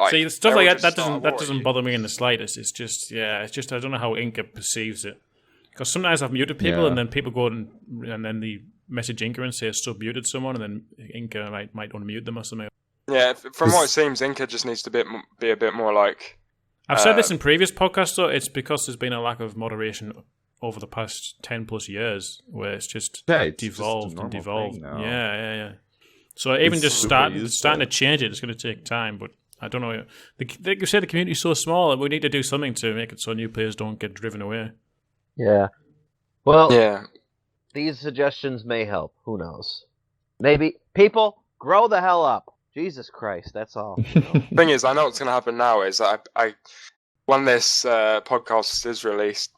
See, stuff like that doesn't bother me in the slightest. It's just I don't know how Inca perceives it. Because sometimes I've muted people, and then people go and then they message Inca and say sub muted someone, and then Inca might unmute them or something. Yeah, from what it seems, Inca just needs to be a bit more I've said this in previous podcasts, though. It's because there's been a lack of moderation over the past 10 plus years, where it's just It's devolved just a and normal devolved. thing now. Yeah. So even It's just super starting useful. to change it, it's going to take time. But I don't know. Like you said, the community's so small, and we need to do something to make it so new players don't get driven away. Yeah. Well, Yeah. these suggestions may help. Who knows? Maybe people grow the hell up. Jesus Christ, that's all. Thing is, I know what's going to happen now is that I when this podcast is released,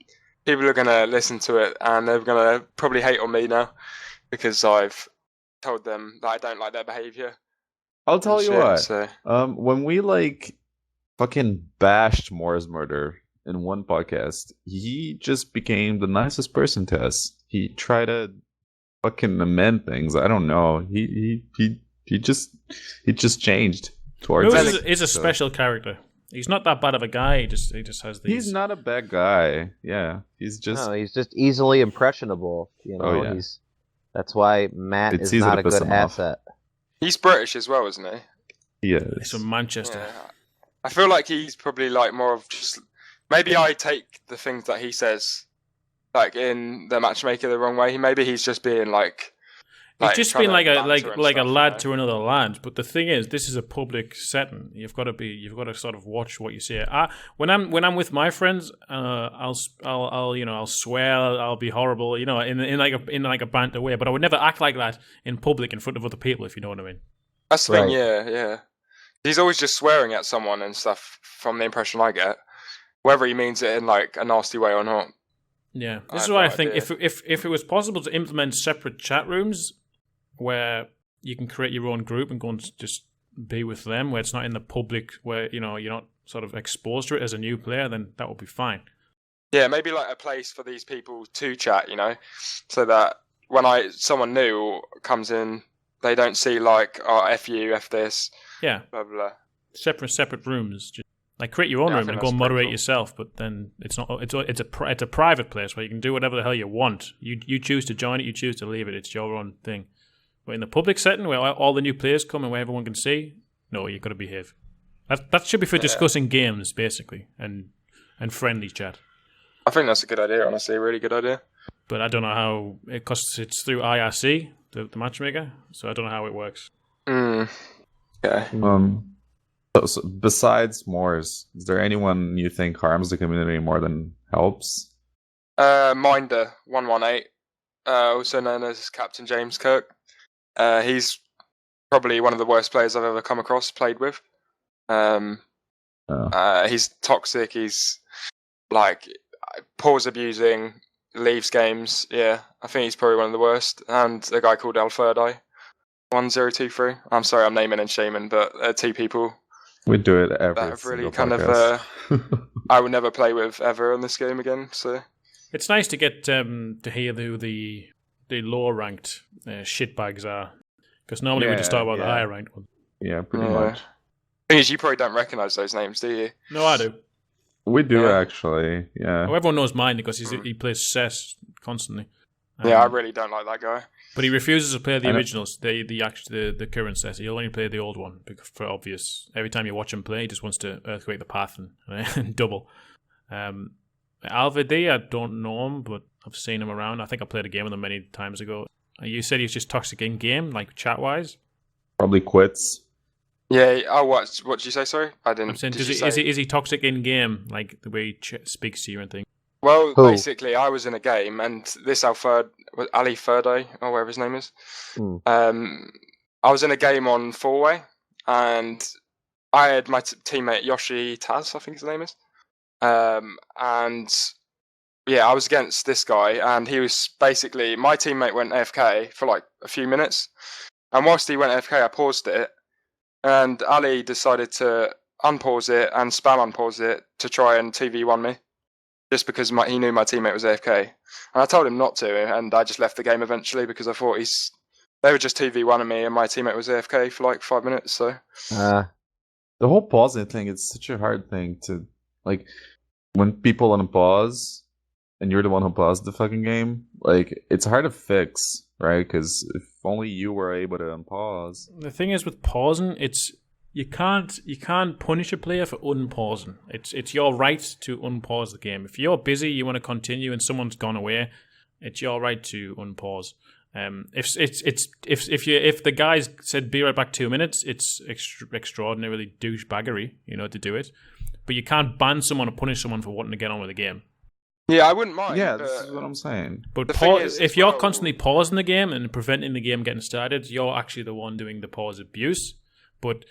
people are going to listen to it and they're going to probably hate on me now because I've told them that I don't like their behavior. I'll tell you what. So. When we fucking bashed Moore's murder in one podcast, he just became the nicest person to us. He tried to fucking amend things. I don't know. He just changed towards. Lewis is a special character. He's not that bad of a guy. He just has these. He's not a bad guy. Yeah, he's just. No, he's just easily impressionable. You know, that's why Matt It's is easy not to a piss good him off. asset. He's British as well, isn't he? He He's is. from Manchester. Yeah. I feel like he's probably like more of just. Maybe I take the things that he says, like in the Matchmaker, the wrong way. Maybe he's just being like. He's just been like a banter and a stuff, lad to another lad. But the thing is, this is a public setting. You've got to sort of watch what you say. When I'm with my friends, I'll swear, I'll be horrible, in like a banter way. But I would never act like that in public in front of other people, if you know what I mean. That's the thing, yeah. He's always just swearing at someone and stuff. From the impression I get, whether he means it in like a nasty way or not. Yeah, this is why I think if it was possible to implement separate chat rooms where you can create your own group and go and just be with them, where it's not in the public, where you're not sort of exposed to it as a new player, then that would be fine. Yeah, maybe like a place for these people to chat, so that when someone new comes in, they don't see like, oh, F you, F this, yeah, blah blah. Separate rooms. Just, like create your own room and go and moderate yourself, but then it's not. It's a private place where you can do whatever the hell you want. You choose to join it, you choose to leave it. It's your own thing. But in the public setting where all the new players come and where everyone can see, no, you've got to behave. That should be for discussing games, basically, and friendly chat. I think that's a good idea, honestly, a really good idea. But I don't know how, because it's through IRC, the matchmaker, so I don't know how it works. Okay. So besides Moors, is there anyone you think harms the community more than helps? Minder 118, also known as Captain James Kirk. He's probably one of the worst players I've ever come across, played with. He's toxic. He's like pause abusing, leaves games. Yeah, I think he's probably one of the worst. And a guy called Alferdai 1023. I'm sorry, I'm naming and shaming, but two people. We do it every that have really single kind podcast. of. I would never play with ever in this game again. So it's nice to get to hear who the lower ranked shitbags are, because normally we just talk about the higher ranked ones. Yeah, pretty much. Thing is, you probably don't recognise those names, do you? No, I do. We do actually. Yeah. Well, everyone knows mine because he plays Cess constantly. Yeah, I really don't like that guy. But he refuses to play the originals, the current set. He'll only play the old one for obvious. Every time you watch him play, he just wants to earthquake the path and double. Alvedi, I don't know him, but I've seen him around. I think I played a game with him many times ago. You said he's just toxic in game, like chat wise. Probably quits. Yeah. Oh, what did you say? Sorry, I didn't. I'm saying, is he toxic in game, like the way he speaks to you and things? Well, basically, I was in a game, and this Ali Ferde, or whatever his name is. I was in a game on 4-way, and I had my teammate Yoshi Taz, I think his name is. And yeah, I was against this guy, and he was basically, my teammate went AFK for like a few minutes, and whilst he went AFK, I paused it, and Ali decided to unpause it and spam unpause it to try and 2v1 me. Just because he knew my teammate was AFK. And I told him not to, and I just left the game eventually because I thought they were just 2v1ing me and my teammate was AFK for like 5 minutes, so... The whole pausing thing, it's such a hard thing to... Like, when people unpause, and you're the one who paused the fucking game, like, it's hard to fix, right? Because if only you were able to unpause... The thing is with pausing, You can't punish a player for unpausing. It's your right to unpause the game. If you're busy, you want to continue, and someone's gone away, it's your right to unpause. If the guys said be right back 2 minutes, it's extraordinarily douchebaggery, to do it. But you can't ban someone or punish someone for wanting to get on with the game. Yeah, I wouldn't mind. Yeah, this is what I'm saying. But if you're constantly pausing the game and preventing the game getting started, you're actually the one doing the pause abuse. But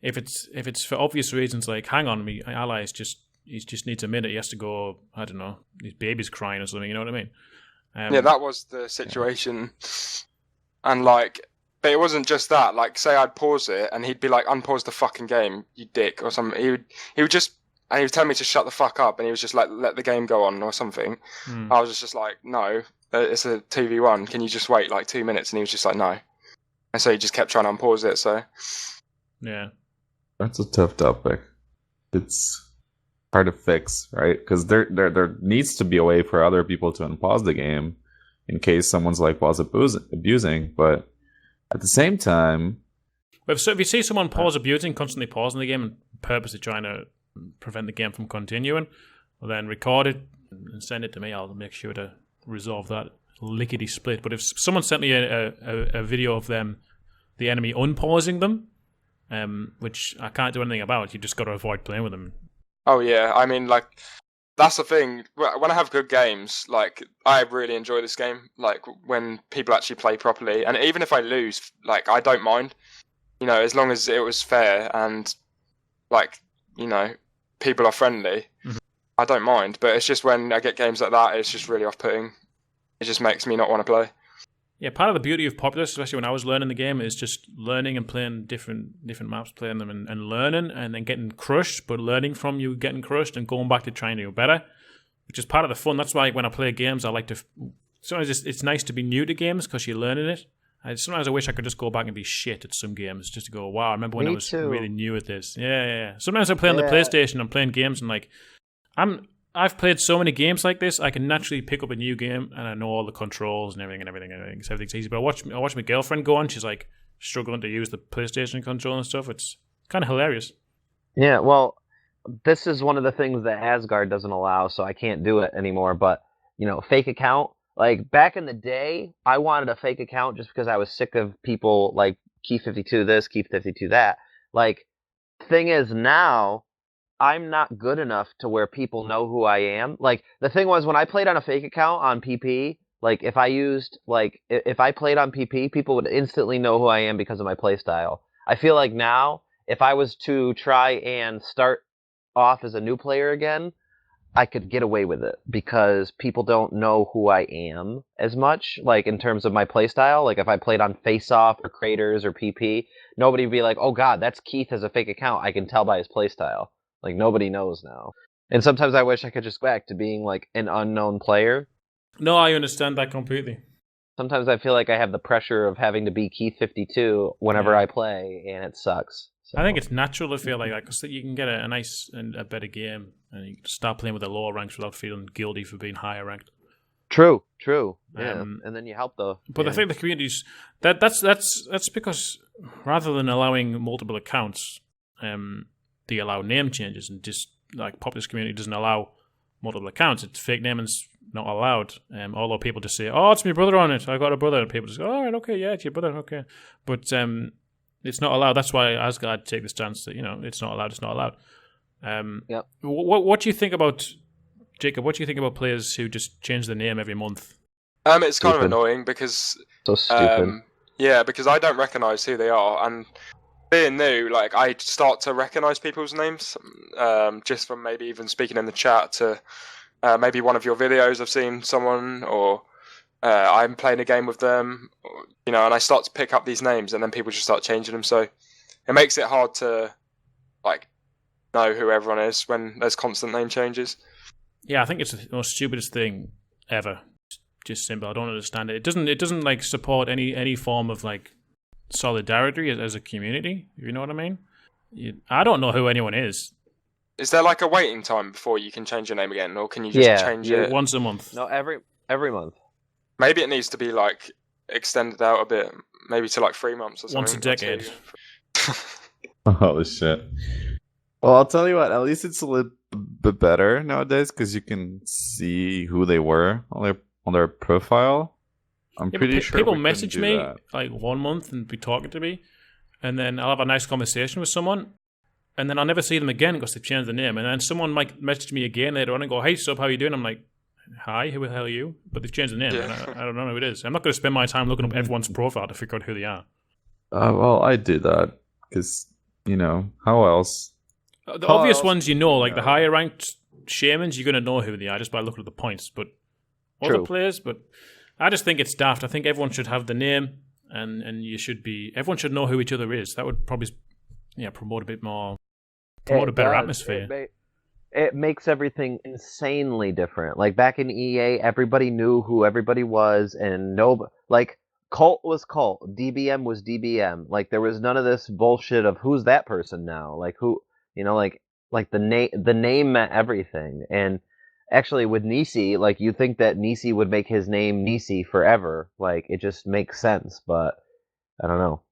if it's for obvious reasons, like hang on, my ally he just needs a minute. He has to go. I don't know. His baby's crying or something. You know what I mean? Yeah, that was the situation, and but it wasn't just that. Like, say I'd pause it, and he'd be like, "Unpause the fucking game, you dick," or something. He would just, and he would tell me to shut the fuck up, and he was just like, "Let the game go on," or something. I was just like, "No, it's a 2v1. Can you just wait like 2 minutes?" And he was just like, "No," and so he just kept trying to unpause it. So, yeah, that's a tough topic. It's hard to fix, right? Because there needs to be a way for other people to unpause the game in case someone's like pause abusing, but at the same time, so if you see someone constantly pausing the game and purposely trying to prevent the game from continuing, well, then record it and send it to me. I'll make sure to resolve that lickety split. But if someone sent me a video of the enemy unpausing them, which I can't do anything about, you just got to avoid playing with them. Oh yeah, I mean, that's the thing. When I have good games, I really enjoy this game. When people actually play properly, and even if I lose, I don't mind. As long as it was fair and people are friendly, I don't mind. But it's just when I get games like that, it's just really off-putting. It just makes me not want to play. Yeah, part of the beauty of Populous, especially when I was learning the game, is just learning and playing different maps, playing them and learning, and then getting crushed, but learning from you getting crushed and going back to trying to do better, which is part of the fun. That's why when I play games, I like to... Sometimes it's nice to be new to games because you're learning it. Sometimes I wish I could just go back and be shit at some games, just to go, wow, I remember when I was really new at this. Yeah. Sometimes I play on the PlayStation, I'm playing games, and I've played so many games like this, I can naturally pick up a new game and I know all the controls and everything. So everything's easy. But I watch my girlfriend go on. She's struggling to use the PlayStation control and stuff. It's kind of hilarious. Yeah, well, this is one of the things that Asgard doesn't allow, so I can't do it anymore. But, fake account. Back in the day, I wanted a fake account just because I was sick of people Keith52 this, Keith52 that. Thing is now, I'm not good enough to where people know who I am. The thing was, when I played on a fake account on PP, if I played on PP, people would instantly know who I am because of my playstyle. I feel like now, if I was to try and start off as a new player again, I could get away with it because people don't know who I am as much, in terms of my playstyle. If I played on Face Off or Craters or PP, nobody would be like, oh god, that's Keith as a fake account. I can tell by his playstyle. Nobody knows now. And sometimes I wish I could just go back to being, an unknown player. No, I understand that completely. Sometimes I feel like I have the pressure of having to be Keith52 whenever I play, and it sucks. So. I think it's natural to feel like that, because you can get a nice and a better game, and you can start playing with the lower ranks without feeling guilty for being higher ranked. True. Yeah. And then you help But I think the communities... That's because rather than allowing multiple accounts... they allow name changes, and just Populous community doesn't allow multiple accounts. It's fake naming's not allowed. Although people just say, "Oh, it's my brother on it. I got a brother," and people just go, "All right, okay, yeah, it's your brother, okay." But it's not allowed. That's why Asgard take the stance that it's not allowed. It's not allowed. Yep. What do you think about Jacob? What do you think about players who just change their name every month? It's kind of annoying because so stupid. Yeah, because I don't recognise who they are, and being new, I start to recognise people's names, just from maybe even speaking in the chat to maybe one of your videos. I've seen someone, or I'm playing a game with them, and I start to pick up these names, and then people just start changing them. So it makes it hard to know who everyone is when there's constant name changes. Yeah, I think it's the most stupidest thing ever. Just simple. I don't understand it. It doesn't support any form of solidarity as a community, if you know what I mean. I don't know who anyone is. Is there a waiting time before you can change your name again, or can you just change it once a month? No, every month. Maybe it needs to be extended out a bit, maybe to 3 months or something. Once a decade. Holy shit. Well, I'll tell you what. At least it's a little bit better nowadays because you can see who they were on their profile. I'm Yeah, pretty but sure people we couldn't message do me that. like 1 month and be talking to me, and then I'll have a nice conversation with someone, and then I'll never see them again because they've changed the name. And then someone might message me again later on and go, "Hey, sub, how you doing?" I'm like, "Hi, who the hell are you?" But they've changed the name, and I don't know who it is. I'm not going to spend my time looking up everyone's profile to figure out who they are. Well, I do that because how else? The How obvious else ones, would like the higher ranked shamans, you're going to know who they are just by looking at the points. But other True. players, but I just think it's daft. I think everyone should have the name, and everyone should know who each other is. That would probably, promote a bit more, promote a better atmosphere. It makes everything insanely different. Like back in EA, everybody knew who everybody was, and Cult was Cult, DBM was DBM. Like there was none of this bullshit of who's that person now. Like who, like the name meant everything. And actually, with Nisi, like you think that Nisi would make his name Nisi forever. Like it just makes sense, but I don't know.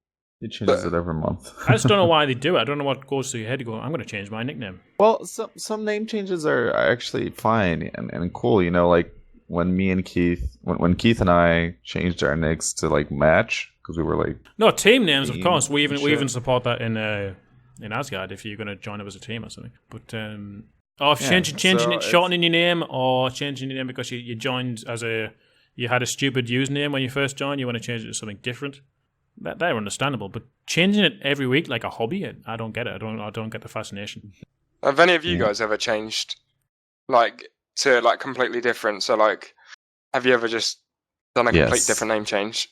It changes it every month. I just don't know why they do it. I don't know what goes through your head to go, I'm going to change my nickname. Well, some name changes are actually fine and cool. Like when me and Keith, when Keith and I changed our nicks to like match because we were like No, team names, of team course. We shit. even support that in Asgard if you're going to join up as a team or something. But if changing it, shortening your name, or changing your name because you joined you had a stupid username when you first joined, you want to change it to something different. They're understandable, but changing it every week like a hobby, I don't get it. I don't get the fascination. Have any of you guys ever changed, to completely different? So have you ever just done a complete different name change?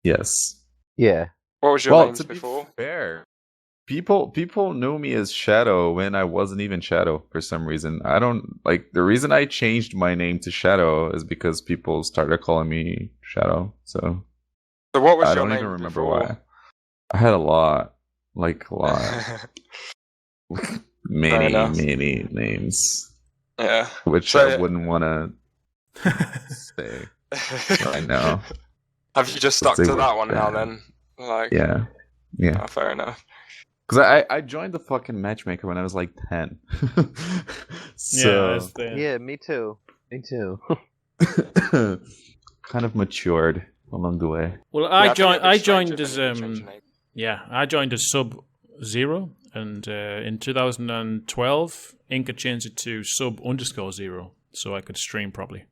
Yes. Yeah. What was your names to before? Be fair, people knew me as Shadow when I wasn't even Shadow for some reason. I don't the reason I changed my name to Shadow is because people started calling me Shadow. So what was I your don't name even remember before? why. I had a lot, many names. Yeah, which I wouldn't want to say right now. Have you just stuck to that one now then? Yeah. Oh, fair enough. Because I joined the fucking matchmaker when I was like 10. So yeah, me too. kind of matured along the way. Well, I joined as I joined as Sub-Zero, and in 2012, Inca changed it to Sub_0, so I could stream properly.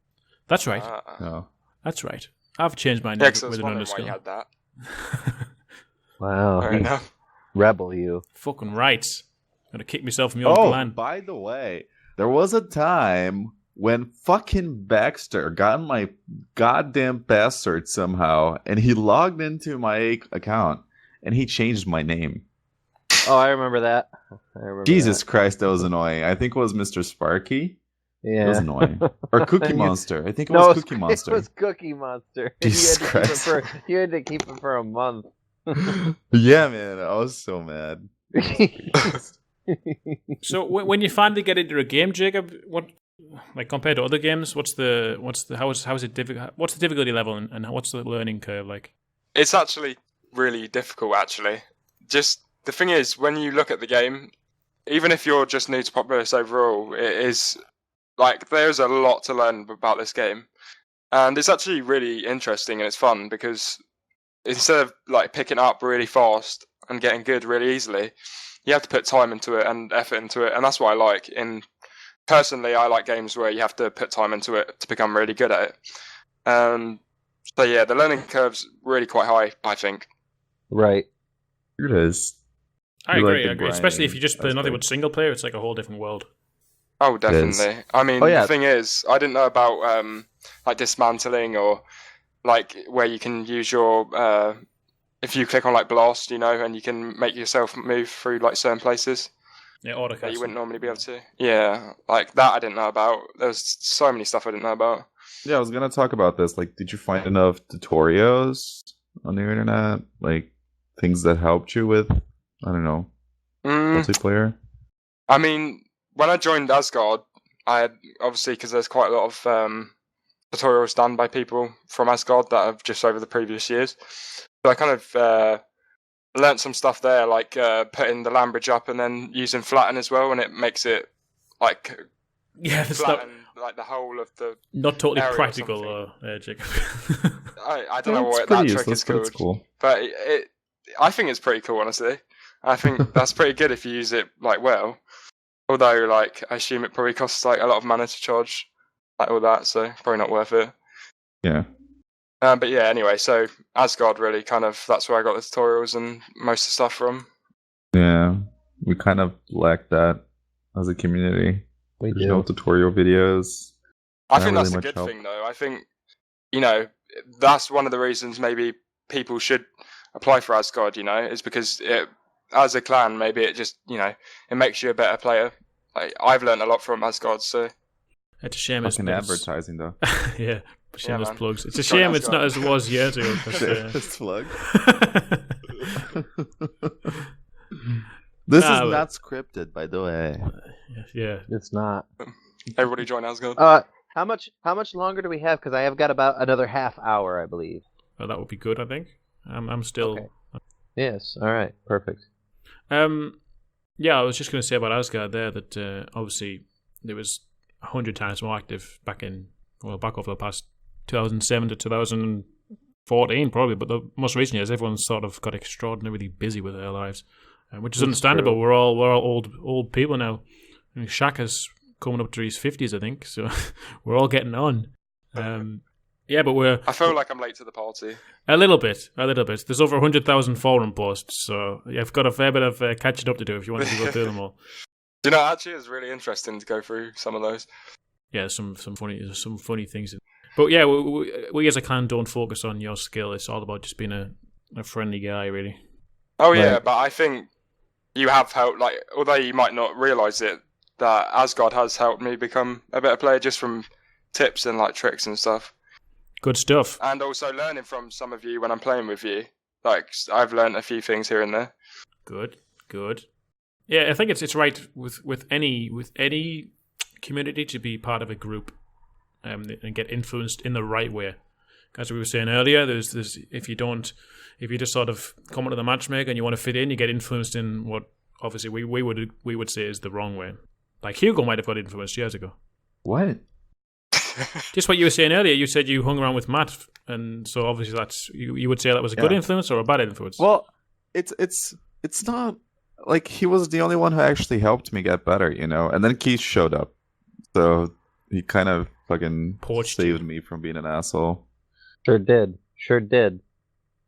That's right. Oh. That's right. I've changed my name with an Why underscore. you had that. Wow. Fair enough. Rebel, you. Fucking right. I'm gonna kick myself from your own clan. By the way, there was a time when fucking Baxter got my goddamn password somehow, and he logged into my account, and he changed my name. Oh, I remember that. Jesus Christ, that was annoying. I think it was Mr. Sparky. Yeah. It was annoying. Or Cookie Monster. I think it was Cookie Monster. It was Cookie Monster. Jesus Christ. You had to keep it for a month. Yeah, man. I was so mad. So when you finally get into a game, Jacob, what compared to other games, how is it difficult? What's the difficulty level and what's the learning curve like? It's actually really difficult. Actually, just the thing is, when you look at the game, even if you're just new to Populous overall, it is there's a lot to learn about this game, and it's actually really interesting and it's fun because instead of picking up really fast and getting good really easily, you have to put time into it and effort into it, and that's what I like. Personally, I like games where you have to put time into it to become really good at it. So yeah, the learning curve's really quite high, I think. Right. It is. I agree. Especially if you just play nothing but single player, it's like a whole different world. Oh, definitely. I mean, the thing is, I didn't know about dismantling or where you can use your if you click on blast, and you can make yourself move through certain places. Yeah, auto that you wouldn't normally be able to. Yeah, that I didn't know about. There's so many stuff I didn't know about. Yeah, I was gonna talk about this. Did you find enough tutorials on the internet? Things that helped you with, I don't know, multiplayer? I mean, when I joined Asgard, I had, obviously, because there's quite a lot of tutorials done by people from Asgard that have just over the previous years. So I kind of I learnt some stuff there, like putting the land bridge up and then using flatten as well, and it makes it like flatten like the whole of the not totally area or practical, Jacob. I don't know It's what pretty that trick useless, is but called, it's cool. but I think it's pretty cool, honestly. I think that's pretty good if you use it like well. Although, like, I assume it probably costs like a lot of mana to charge, like all that, so probably not worth it. Yeah. But yeah, anyway, so Asgard really that's where I got the tutorials and most of the stuff from. Yeah. We kind of lack that as a community. There's no tutorial videos. I Not think really that's a much good help. thing, though. I think, that's one of the reasons maybe people should apply for Asgard, is because as a clan, maybe it just, it makes you a better player. Like, I've learned a lot from Asgard, so... It's a shame it's Fucking advertising, though. yeah, shameless man. plugs. It's a Just shame join it's not as it was years ago. Shameless plug. This is not scripted, by the way. Yeah. It's not. Everybody join Asgard. How much longer do we have? Because I have got about another half hour, I believe. Well, that would be good, I think. I'm still... Okay. Yes, all right, perfect. Yeah, I was just going to say about Asgard there that obviously there was 100 times more active back over the past 2007 to 2014 probably, but the most recent years everyone's sort of got extraordinarily busy with their lives, which is understandable. True. We're all old people now. I mean, Shaka's coming up to his 50s, I think, so we're all getting on. Yeah, but I feel like I'm late to the party. A little bit. There's over 100,000 forum posts, so you've got a fair bit of catching up to do if you wanted to go through them all. Actually, it's really interesting to go through some of those. Yeah, some funny things. But yeah, we as a clan don't focus on your skill. It's all about just being a friendly guy, really. Oh yeah, but I think you have helped. Like, although you might not realise it, that Asgard has helped me become a better player just from tips and like tricks and stuff. Good stuff. And also learning from some of you when I'm playing with you. Like, I've learned a few things here and there. Good. Yeah, I think it's right with any community to be part of a group and get influenced in the right way. As we were saying earlier, there's if you just sort of come into the matchmaker and you want to fit in, you get influenced in what obviously we would say is the wrong way. Like Hugo might have got influenced years ago. What? Just what you were saying earlier. You said you hung around with Matt, and so obviously that's you would say that was a good influence or a bad influence. Well, it's not like he was the only one who actually helped me get better, And then Keith showed up, so he kind of fucking saved me from being an asshole. Sure did.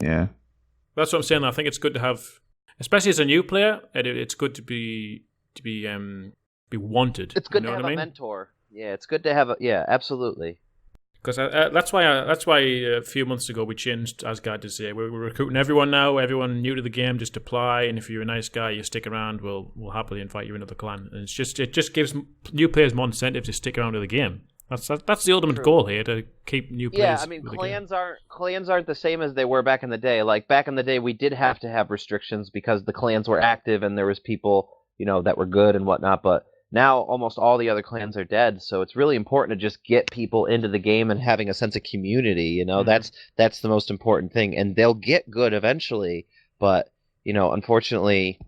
Yeah. That's what I'm saying. I think it's good to have, especially as a new player, it's good to be wanted. It's good to have a mentor. Yeah, it's good to have absolutely. Because that's why a few months ago we changed Asgard to say we're recruiting everyone now. Everyone new to the game, just apply, and if you're a nice guy, you stick around. We'll happily invite you into the clan. And it just gives new players more incentive to stick around to the game. That's the ultimate goal here, to keep new players. Yeah, I mean, clans aren't the same as they were back in the day. Like back in the day, we did have to have restrictions because the clans were active and there was people that were good and whatnot. But now almost all the other clans are dead, so it's really important to just get people into the game and having a sense of community. That's the most important thing, and they'll get good eventually. But unfortunately,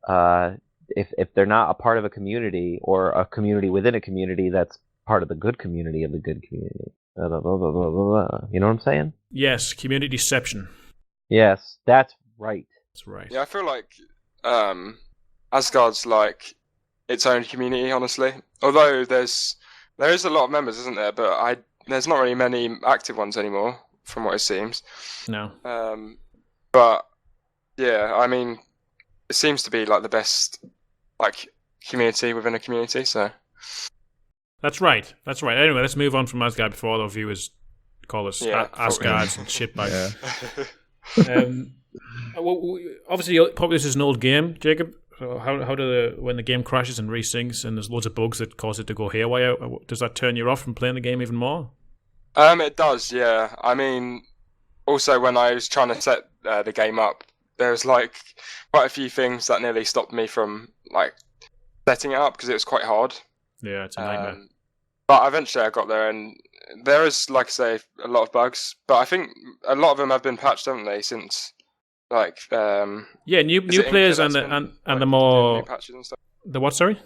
if they're not a part of a community or a community within a community that's part of the good community of the good community, blah, blah, blah, blah, blah, blah. You know what I'm saying? Yes, community deception. Yes, that's right. That's right. Yeah, I feel like Asgard's like its own community, honestly. Although there is a lot of members, isn't there? But there's not really many active ones anymore, from what it seems. No. But yeah, I mean, it seems to be like the best like community within a community. So that's right. Anyway, let's move on from Asgard before all our viewers call us Asgards and shitbags. Well, obviously, Populous is an old game, Jacob. So how when the game crashes and resyncs and there's loads of bugs that cause it to go haywire, does that turn you off from playing the game even more? It does, yeah. I mean, also when I was trying to set the game up, there was like quite a few things that nearly stopped me from like setting it up because it was quite hard. Yeah, it's a nightmare. But eventually I got there, and there is, like I say, a lot of bugs. But I think a lot of them have been patched, haven't they, since Like, new players and the more new patches and stuff. The what? Sorry.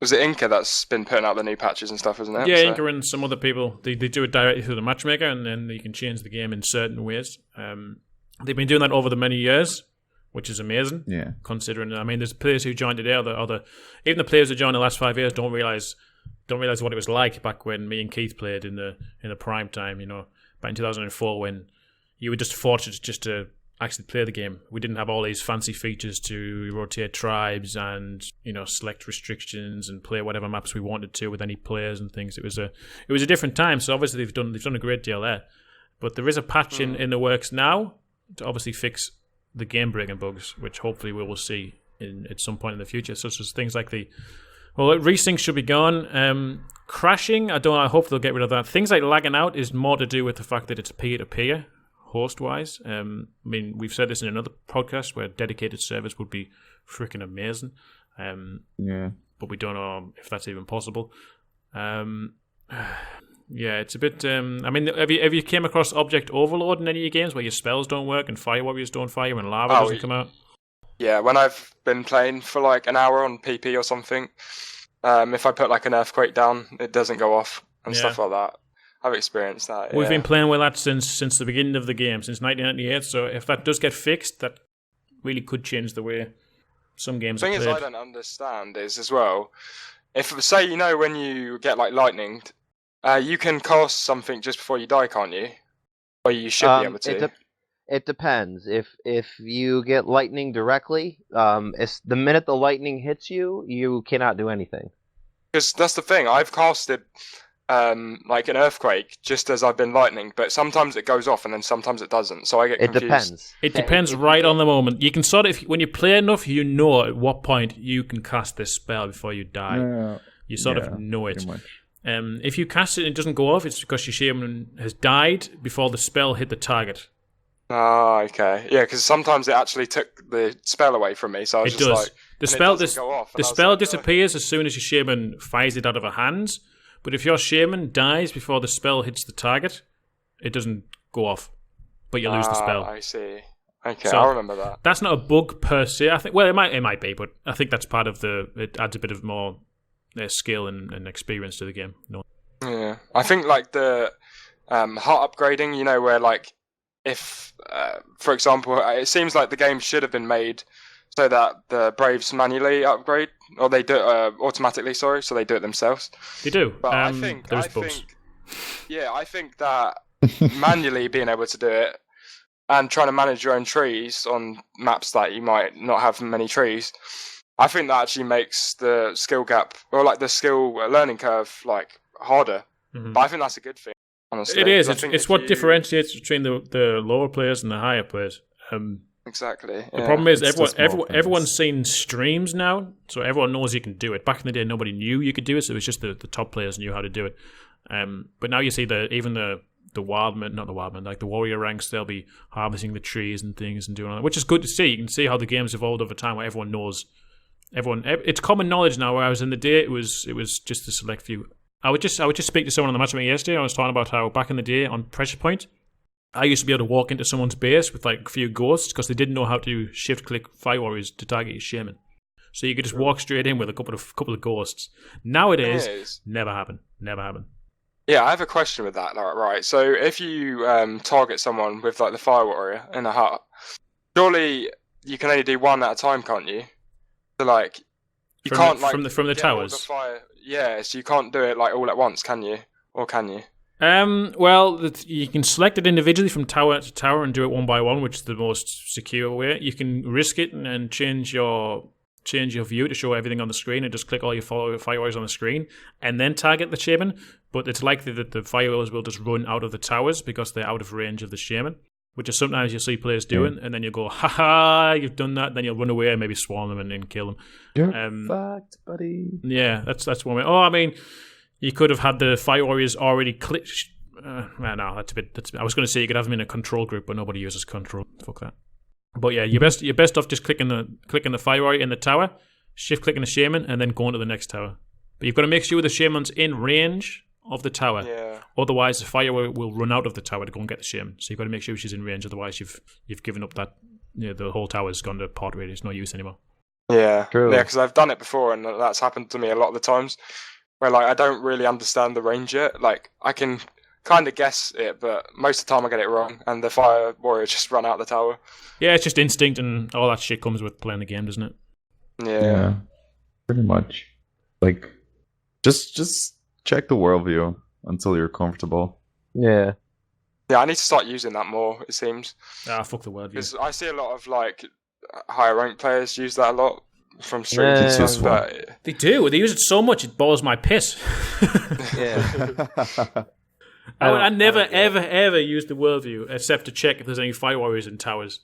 Was it Inca that's been putting out the new patches and stuff, isn't it? Yeah, Inca and some other people. They do it directly through the matchmaker, and then you can change the game in certain ways. They've been doing that over the many years, which is amazing. Yeah. Considering, there's players who joined today, even the players who joined the last 5 years don't realize what it was like back when me and Keith played in the prime time. Back in 2004, when you were just fortunate just to actually play the game. We didn't have all these fancy features to rotate tribes and select restrictions and play whatever maps we wanted to with any players and things. It was a different time. So obviously they've done a great deal there. But there is a patch in the works now to obviously fix the game breaking bugs, which hopefully we will see at some point in the future, such as things like resync should be gone. Crashing, I hope they'll get rid of that. Things like lagging out is more to do with the fact that it's peer-to-peer. Host-wise, we've said this in another podcast where dedicated servers would be freaking amazing. But we don't know if that's even possible. It's a bit. Have you came across object overload in any of your games where your spells don't work and fire warriors don't fire and lava doesn't come out? Yeah, when I've been playing for like an hour on PP or something, if I put like an earthquake down, it doesn't go off and stuff like that. I've experienced that. We've been playing with that since the beginning of the game, since 1998. So if that does get fixed, that really could change the way some games are played. The thing is, I don't understand is as well, if say when you get like lightning, you can cast something just before you die, can't you? Or you should be able to. It depends. If you get lightning directly, it's the minute the lightning hits you, you cannot do anything. Because that's the thing. I've casted like an earthquake just as I've been lightning, but sometimes it goes off and then sometimes it doesn't. So I get confused. It depends. It depends right on the moment. You can sort of, when you play enough, at what point you can cast this spell before you die. You sort of know it. If you cast it and it doesn't go off, it's because your shaman has died before the spell hit the target. Oh, okay. Yeah, because sometimes it actually took the spell away from me, so I was just like... The spell disappears as soon as your shaman fires it out of her hands, but if your shaman dies before the spell hits the target, it doesn't go off, but you lose the spell. I see. Okay, so I remember that. That's not a bug per se. I think. Well, it might be, but I think that's part of it adds a bit of more skill and experience to the game. No. Yeah, I think like the heart upgrading. Where like if, for example, it seems like the game should have been made so that the Braves manually upgrade, or they do it automatically. Sorry, so they do it themselves. They do. But I think that manually being able to do it and trying to manage your own trees on maps that you might not have many trees, I think that actually makes the skill gap or like the skill learning curve like harder. Mm-hmm. But I think that's a good thing. Honestly, it is. It's what differentiates between the lower players and the higher players. Exactly. The problem is everyone's seen streams now, so everyone knows you can do it. Back in the day, nobody knew you could do it, so it was just the top players knew how to do it. But now you see even the wildmen, not the wildmen, like the warrior ranks, they'll be harvesting the trees and things and doing all that, which is good to see. You can see how the game's evolved over time, where everyone knows. It's common knowledge now. Whereas in the day, it was just a select few. I would just speak to someone on the matchmaking yesterday. I was talking about how back in the day on Pressure Point, I used to be able to walk into someone's base with like a few ghosts because they didn't know how to shift click fire warriors to target your shaman. So you could just walk straight in with a couple of ghosts. Nowadays, never happen. Yeah, I have a question with that. Right, so if you target someone with like the fire warrior in a hut, surely you can only do one at a time, can't you? So like you can't like from the towers. The fire. Yeah, so you can't do it like all at once, can you? Or can you? Well, you can select it individually from tower to tower and do it one by one, which is the most secure way. You can risk it and change your view to show everything on the screen and just click all your firewalls on the screen and then target the shaman. But it's likely that the firewalls will just run out of the towers because they're out of range of the shaman, which is sometimes you'll see players doing, and then you'll go, ha, you've done that, then you'll run away and maybe swarm them and then kill them. You're fucked, buddy. Yeah, that's one way. Oh, I mean, you could have had the fire warriors already clicked. No, that's a bit. I was going to say you could have them in a control group, but nobody uses control. Fuck that. But yeah, you're best off just clicking the fire warrior in the tower, shift clicking the shaman, and then going to the next tower. But you've got to make sure the shaman's in range of the tower. Yeah. Otherwise, the fire warrior will run out of the tower to go and get the shaman. So you've got to make sure she's in range. Otherwise, you've given up that the whole tower's gone to pod rate. It's no use anymore. Yeah, True. yeah, because I've done it before, and that's happened to me a lot of the times. Where like I don't really understand the range yet. Like I can kind of guess it, but most of the time I get it wrong, and the fire warriors just run out the tower. Yeah, it's just instinct, and all that shit comes with playing the game, doesn't it? Yeah. Pretty much. Like, just check the worldview until you're comfortable. Yeah. Yeah, I need to start using that more, it seems. Fuck the world. Because I see a lot of like higher ranked players use that a lot from streams and Yeah. stuff. But They do. They use it so much it boils my piss. Yeah. I never, ever use the worldview except to check if there's any fire warriors in towers.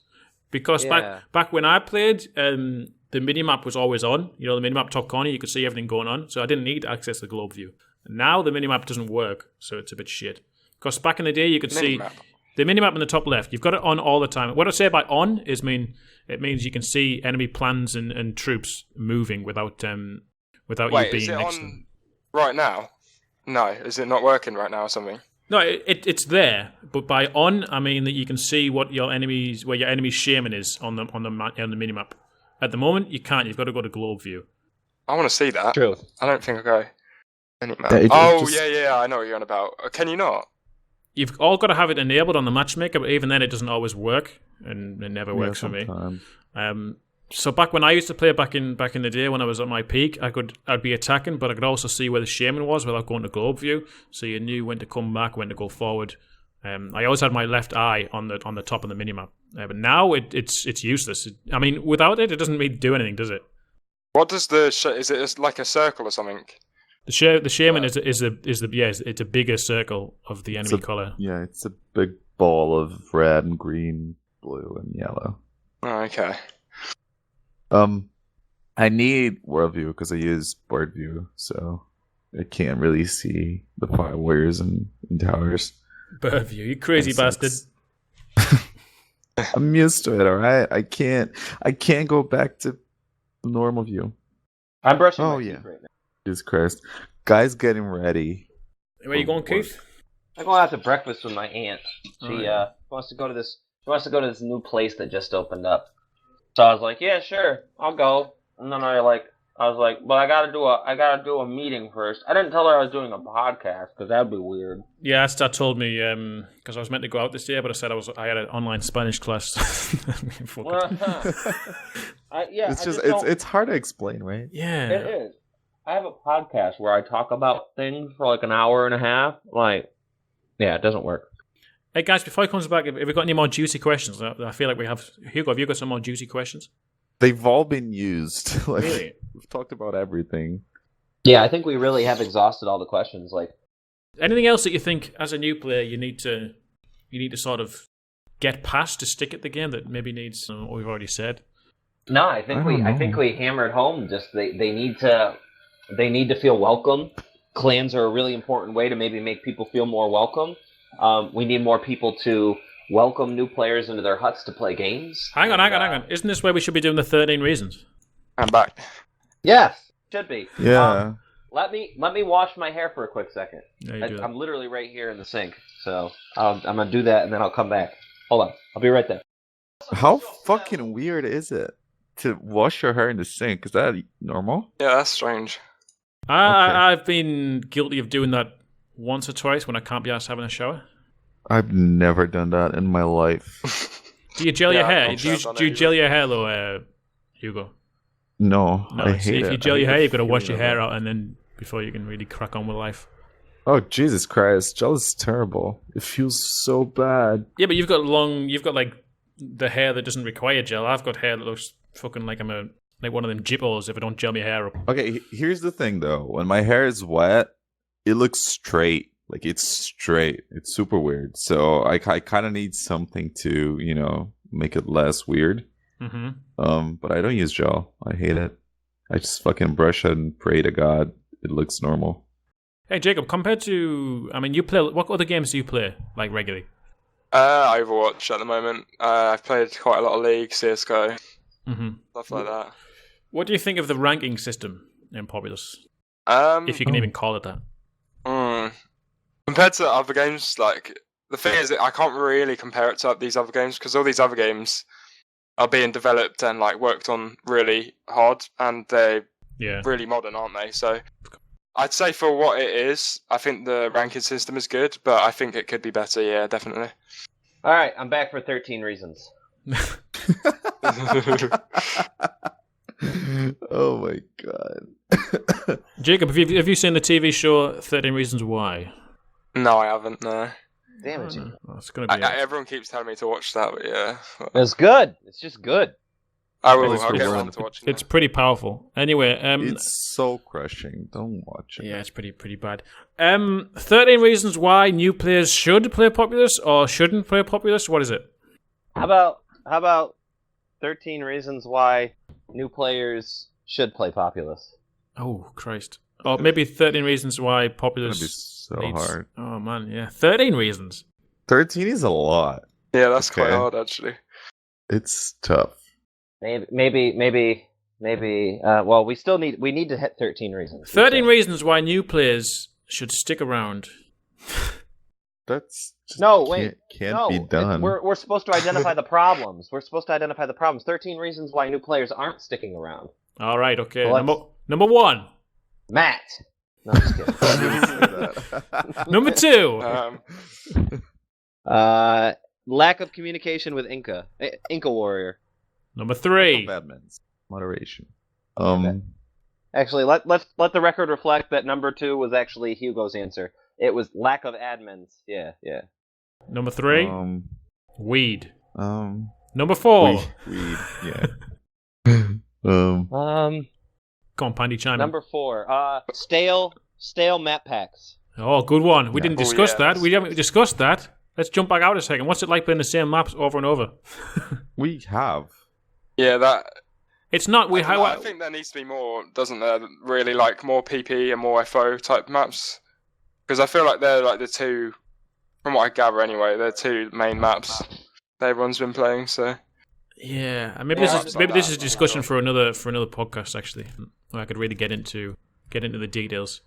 Because Yeah. back when I played, the minimap was always on. You know, the minimap top corner, you could see everything going on. So I didn't need access to the globe view. Now the minimap doesn't work, so it's a bit shit. Because back in the day, you could see Minimap. the minimap in the top left. You've got it on all the time. What I say by on is it means you can see enemy plans and troops moving without you wait, is being it next to on them. right now? No, is it not working right now or something? No, it's there, but by on I mean that you can see what your enemies shaman is on the minimap. At the moment, you can't. You've got to go to globe view. I want to see that. True. I don't think I go. Minimap. Yeah, Yeah, I know what you're on about. Can you not? You've all got to have it enabled on the matchmaker, but even then, it doesn't always work, and it never works for me. So back when I used to play back in the day when I was at my peak, I'd be attacking, but I could also see where the shaman was without going to globe view, so you knew when to come back, when to go forward. I always had my left eye on the top of the minimap, but now it's useless. I mean, without it, it doesn't really do anything, does it? What does is it like a circle or something? The shaman it's a bigger circle of the enemy color. Yeah, it's a big ball of red and green, blue and yellow. Oh, okay. I need worldview because I use board view, so I can't really see the fire warriors and towers. Bird view, you crazy That bastard. sucks. I'm used to it, alright? I can't go back to normal view. I'm brushing Oh, my yeah. teeth right now. Jesus Christ. Guys getting ready. Where you going, Keith? I'm going out to breakfast with my aunt. She Alright. wants to go to this. She wants to go to this new place that just opened up. So I was like, yeah, sure, I'll go. And then I was like, well, I gotta do a meeting first. I didn't tell her I was doing a podcast because that'd be weird. Yeah, Asta told me because I was meant to go out this year, but I said I had an online Spanish class. It's hard to explain, right? Yeah. It is. I have a podcast where I talk about things for like an hour and a half. Like, yeah, it doesn't work. Hey guys, before he comes back, have we got any more juicy questions? I feel like we have. Hugo, have you got some more juicy questions? They've all been used. Like, Really? we've talked about everything. Yeah, I think we really have exhausted all the questions. Like, Anything else that you think, as a new player, you need to sort of get past to stick at the game that maybe needs what we've already said? no, I think we hammered home. Just they need to feel welcome. Clans are a really important way to maybe make people feel more welcome. We need more people to welcome new players into their huts to play games. Hang on. Isn't this where we should be doing the 13 reasons? I'm back. Yes, should be. Yeah. Let me wash my hair for a quick second. Yeah, you do that. I'm literally right here in the sink, so I'm gonna do that and then I'll come back. Hold on, I'll be right there. How fucking weird is it to wash your hair in the sink? Is that normal? Yeah, that's strange. I've been guilty of doing that once or twice when I can't be asked having a shower. I've never done that in my life. Do you gel your Yeah, I hair? can't Do you, say I've done do you it gel your hair though, Hugo? No, No, I see, hate it. if you gel I your hate hair, the you've got to wash feeling your of hair it. out, and then before you can really crack on with life. Oh, Jesus Christ. Gel is terrible. It feels so bad. Yeah, but you've got like the hair that doesn't require gel. I've got hair that looks fucking like I'm like one of them jippos if I don't gel my hair up. Okay, here's the thing though. When my hair is wet, it looks straight. Like it's straight. It's super weird. So I kind of need something to, make it less weird. Mm-hmm. But I don't use gel. I hate it. I just fucking brush it and pray to God it looks normal. Hey Jacob, compared to, you play. What other games do you play like regularly? Overwatch at the moment. I've played quite a lot of League, CS:GO, Mm-hmm. stuff like that. What do you think of the ranking system in Populous? If you can Oh. even call it that. Compared to other games, like the thing is, that I can't really compare it to these other games because all these other games, are being developed and like worked on really hard, and they're Yeah. really modern, aren't they? So I'd say for what it is, I think the ranking system is good, but I think it could be better. Yeah, definitely. All right, I'm back for 13 reasons. Oh my god. Jacob, have you seen the TV show 13 Reasons Why? No, I haven't. No. Damn it, Jim. Oh, it's gonna be. Everyone keeps telling me to watch that, but yeah. It's good. It's just good. I will. It's I'll get pretty around good. to watching It's it. pretty powerful. Anyway, It's so crushing. Don't watch it. yeah, it's pretty bad. 13 Reasons Why new players should play Populous or shouldn't play Populous. What is it? How about 13 reasons why new players should play Populous? Oh Christ! Or maybe 13 Reasons Why It's gonna be Populous so needs. hard. Oh man, yeah, 13 reasons. 13 is a lot. Yeah, that's quite Okay. hard actually. It's tough. Maybe. Well, we need to hit 13 reasons. 13 reasons why new players should stick around. That's just No, wait. can't be done. We're supposed to identify the problems. 13 reasons why new players aren't sticking around. All right, okay. Well, Number one. Matt. No, I'm just kidding. Number two. Lack of communication with Inca Warrior. Number three. Badmins. Moderation. Okay. Actually, let the record reflect that number 2 was actually Hugo's answer. It was lack of admins. Yeah. Number three. Weed. Um, Number four. weed. Yeah. Come on, Pandy, chime in. Number 4. Stale map packs. Oh, good one. We didn't discuss that. yes. We haven't discussed that. Let's jump back out a second. What's it like playing the same maps over and over? we have. Yeah, that. It's not. I think there needs to be more, doesn't there? Really, like more PP and more FO type maps, because I feel like they're like the two, from what I gather anyway, they're two main maps that everyone's been playing. So Yeah, and maybe Yeah, this is a discussion for another podcast actually, where I could really get into the details.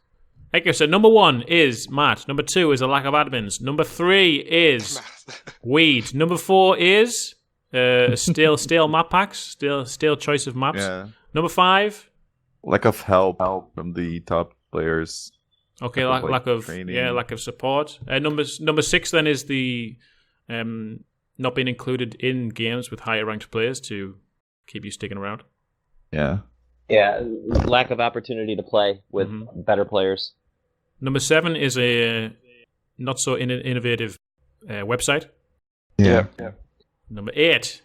Like I said, number 1 is Matt. Number 2 is a lack of admins. Number 3 is weed. Number 4 is stale map packs. Stale choice of maps. Yeah. Number 5. Lack of help from the top players. Okay, Lack of training. lack of support. Number 6 then is the not being included in games with higher ranked players to keep you sticking around. Yeah. Yeah, lack of opportunity to play with better players. Number 7 is a not so innovative website. Yeah. Number 8.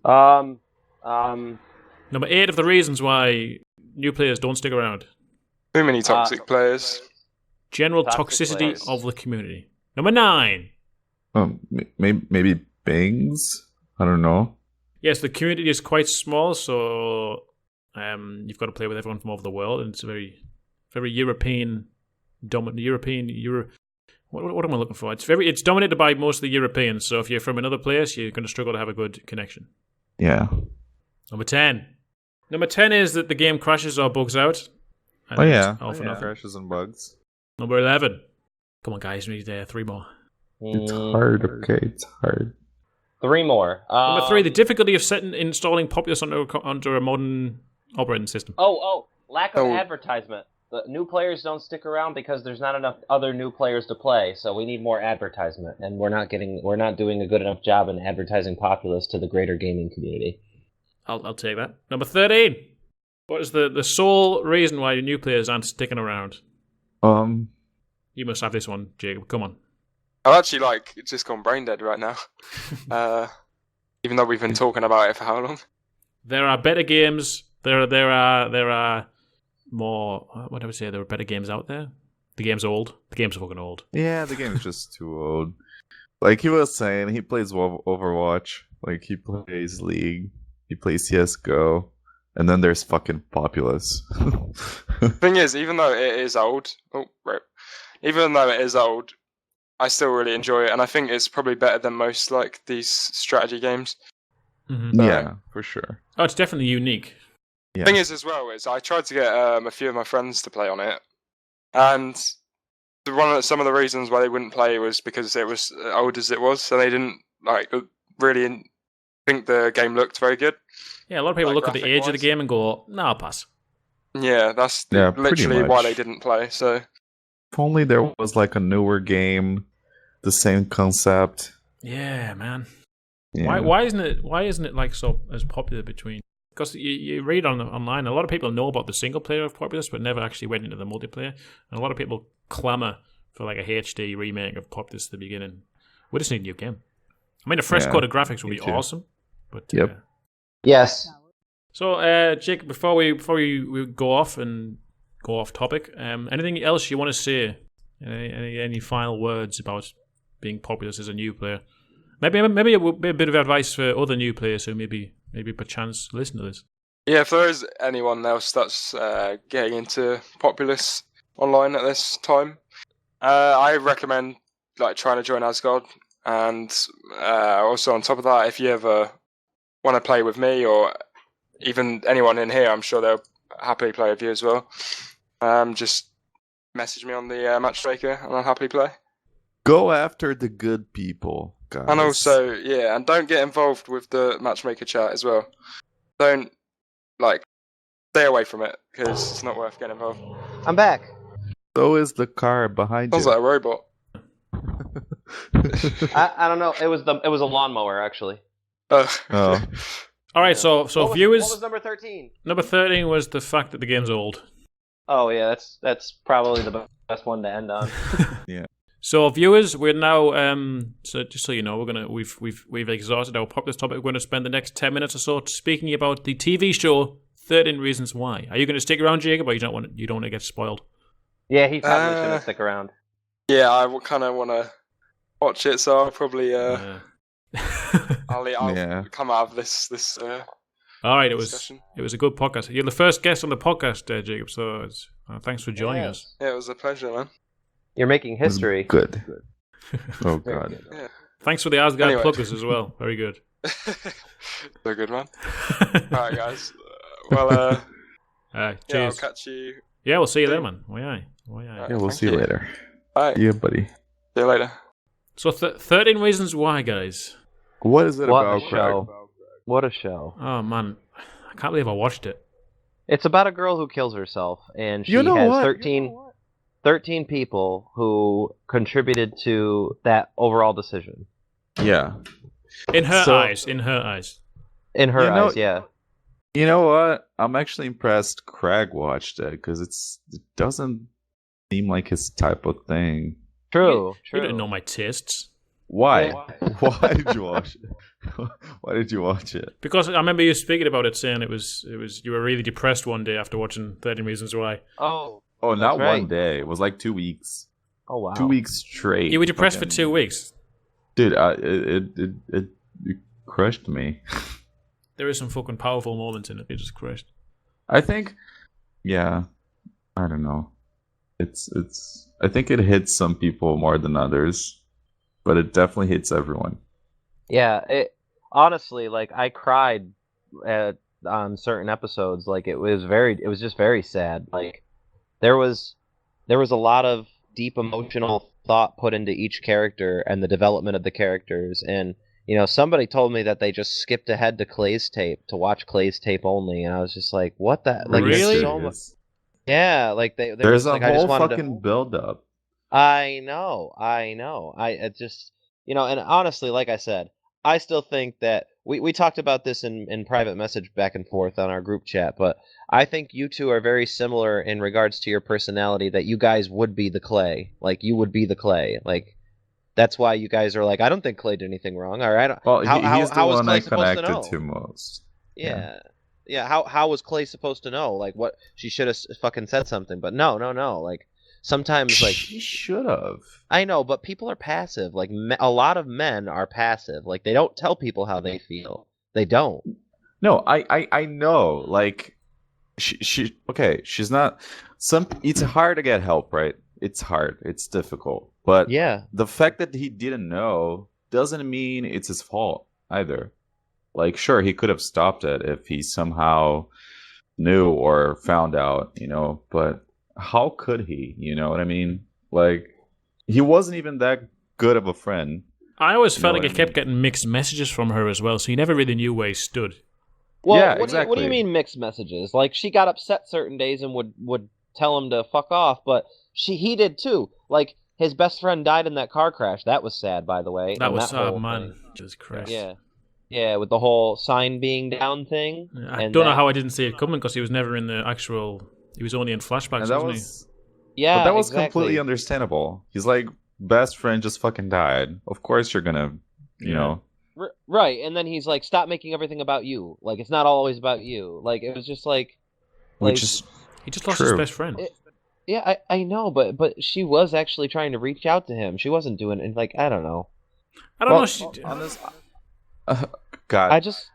Um, Number 8 of the reasons why new players don't stick around. too many toxic players. General Toxic toxicity players. of the community. Number 9. Maybe bangs. I don't know. Yes, the community is quite small, so you've got to play with everyone from over the world, and it's a very European dominant what am I looking for? It's dominated by mostly Europeans, so if you're from another place, you're going to struggle to have a good connection. Yeah. Number 10. Number 10 is that the game crashes or bugs out. And Oh yeah. it's all for nothing. Crashes and bugs. Number 11. Come on, guys, we need 3 more. It's hard. Okay, it's hard. 3 more. Number 3, the difficulty of installing Populous onto a modern operating system. Lack of advertisement. The new players don't stick around because there's not enough other new players to play, so we need more advertisement, and we're not doing a good enough job in advertising Populous to the greater gaming community. I'll take that. Number 13. What is the sole reason why new players aren't sticking around? You must have this one, Jacob. Come on. I'm actually just gone brain dead right now. Even though we've been talking about it for how long? There are better games. There are more. What do I say? There are better games out there. The game's old. The game's fucking old. Yeah, the game's just too old. Like he was saying, he plays Overwatch. Like he plays League. He plays CS:GO. And then there's fucking Populous. Thing is, even though it is old, I still really enjoy it, and I think it's probably better than most like these strategy games. Mm-hmm. Yeah, for sure. Oh, it's definitely unique. Yeah. Thing is, as well, is I tried to get a few of my friends to play on it, and some of the reasons why they wouldn't play was because it was old as it was, so they didn't really think the game looked very good. Yeah, a lot of people Like, look at the age of the graphic-wise. game and go, "No, I'll pass." Yeah, that's pretty literally why much. they didn't play. So If only there was like a newer game, the same concept. Yeah, man. Yeah. Why isn't it like so as popular between? Because you read online, a lot of people know about the single player of Populous, but never actually went into the multiplayer. And a lot of people clamour for like a HD remake of Populous at the beginning. We just need a new game. I mean, a fresh code of graphics would be too. awesome. But Yep. Yes. So, Jake, before we go off topic, anything else you want to say? Any final words about being Populous as a new player? Maybe it would be a bit of advice for other new players who maybe perchance listen to this. yeah, if there is anyone else that's getting into Populous online at this time, I recommend like trying to join Asgard, and also on top of that, if you ever want to play with me or even anyone in here, I'm sure they'll happily play with you as well. Just message me on the matchmaker, and I'll happily play. Go after the good people, guys. And also, yeah, and don't get involved with the matchmaker chat as well. Don't stay away from it because it's not worth getting involved. I'm back. So is the car behind Sounds you. like a robot. I don't know. It was a lawnmower actually. Oh. All right, so viewers, What was number 13? number 13 was the fact that the game's old. Oh yeah, that's probably the best one to end on. So viewers, we're now so just so you know, we've exhausted our Populous topic. We're going to spend the next 10 minutes or so speaking about the TV show 13 Reasons Why. Are you going to stick around, Jacob, or you don't want to get spoiled? Yeah, he probably shouldn't stick around. Yeah, I kind of want to watch it, so I'll probably I'll Yeah. come out of this All right, it discussion. was a good podcast. You're the first guest on the podcast, Jacob. So thanks for joining Yeah. us. Yeah, it was a pleasure, man. You're making history. Good. Oh Very god. good. Yeah, Thanks for the Asgard Anyway. pluggers as well. Very good. they're good, man. All right, guys. Well, yeah, I'll Cheers. catch you. Yeah, we'll see you there, man. Why aye. Yeah, we'll Thank see you you. later. Bye. Yeah, buddy. See you later. So 13 Reasons Why, guys. What is it What about, a Craig? show! What a show! Oh man, I can't believe I watched it. It's about a girl who kills herself, and she You know has what? 13 people who contributed to that overall decision. Yeah. In her So- eyes. In her eyes. In her You know- eyes, yeah. You know what? I'm actually impressed Craig watched it because it doesn't seem like his type of thing. True. You didn't know my tastes. Why? Yeah. Why did you watch it? Why did you watch it? Because I remember you speaking about it, saying it was you were really depressed one day after watching 13 Reasons Why. Oh. Oh, not That's right. one day. It was like 2 weeks. Oh wow. 2 weeks straight. You were depressed for Fucking- 2 weeks. Dude, it crushed me. There is some fucking powerful moments in it. You just crushed. I think, yeah, I don't know. It's. I think it hits some people more than others, but it definitely hits everyone. Yeah. Honestly, like I cried on certain episodes. Like it was just very sad. Like there was a lot of deep emotional thought put into each character and the development of the characters. And somebody told me that they just skipped ahead to Clay's tape to watch Clay's tape only, and I was just like, what the? Like, Really? there's so much. Yeah, like they There's a like, I just whole wanted fucking build-up. I know. It just, and honestly, like I said, I still think that we talked about this in private message back and forth on our group chat, but I think you two are very similar in regards to your personality, that you guys would be the Clay. Like, you would be the Clay. Like, that's why you guys are like, I don't think Clay did anything wrong. All right. Well, he's the how was one Clay I supposed to connected know? to most. Yeah. How was Clay supposed to know? Like, what? She should have fucking said something, but no. Like, sometimes, like, She should have. I know, but people are passive. Like, a lot of men are passive. Like, they don't tell people how they feel. They don't. No, I know. Like, she okay. She's not. It's hard to get help, right? It's hard. It's difficult. But Yeah. the fact that he didn't know doesn't mean it's his fault either. Like, sure, he could have stopped it if he somehow knew or found out, but how could he? You know what I mean? Like, he wasn't even that good of a friend. I always felt know like what he I kept mean? getting mixed messages from her as well, so you never really knew where he stood. Well, Yeah, what do you exactly. mean mixed messages? Like, she got upset certain days and would tell him to fuck off, but he did too. Like, his best friend died in that car crash. That was sad, by the way. That and was that sad, whole man. thing. Jesus Christ. Yeah. Yeah, with the whole sign being down thing. I and don't know that- how I didn't see it coming because he was never in the actual. He was only in flashbacks, And that wasn't was, Yeah, but that was exactly. completely understandable. He's like, best friend just fucking died. Of course you're gonna, you Yeah. know. Right, and then he's like, "Stop making everything about you. Like, it's not always about you." Like, it was just like, Which is he just lost his true. best friend. yeah, I know, but she was actually trying to reach out to him. She wasn't doing it. Like, I don't know. I don't Well, know. She, On this, God, I just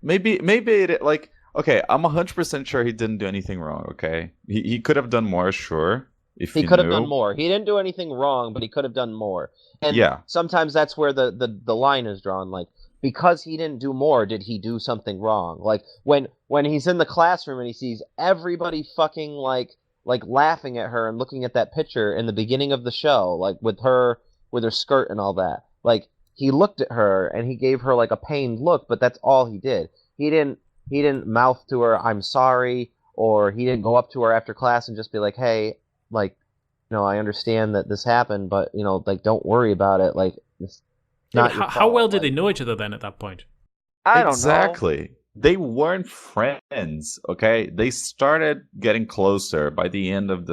maybe it like okay. I'm 100% sure he didn't do anything wrong. Okay, he could have done more, sure. If he he could have knew. done more. He didn't do anything wrong, but he could have done more. And Yeah. sometimes that's where the line is drawn. Like, because he didn't do more, did he do something wrong? Like when he's in the classroom and he sees everybody fucking like laughing at her and looking at that picture in the beginning of the show, like with her skirt and all that. Like, he looked at her and he gave her like a pained look, but that's all he did. He didn't mouth to her, "I'm sorry," or he didn't go up to her after class and just be like, "Hey, like, I understand that this happened, but like, don't worry about it. Like, it's yeah, not but your how fault." well did Like, they know each other then at that point? I don't know. Exactly. They weren't friends. Okay, they started getting closer by the end of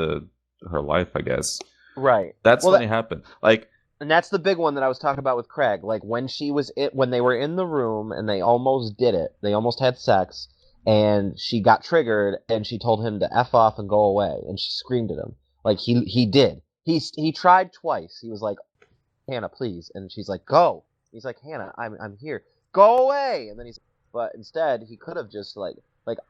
her life, I guess. Right. That's Well, when it happened. Like, And that's the big one that I was talking about with Craig. Like, when they were in the room and they almost did it, they almost had sex, and she got triggered and she told him to F off and go away, and she screamed at him. Like, he did. He tried twice. He was like, "Hannah, please," and she's like, "Go." He's like, "Hannah, I'm here. Go away." And then but instead he could have just like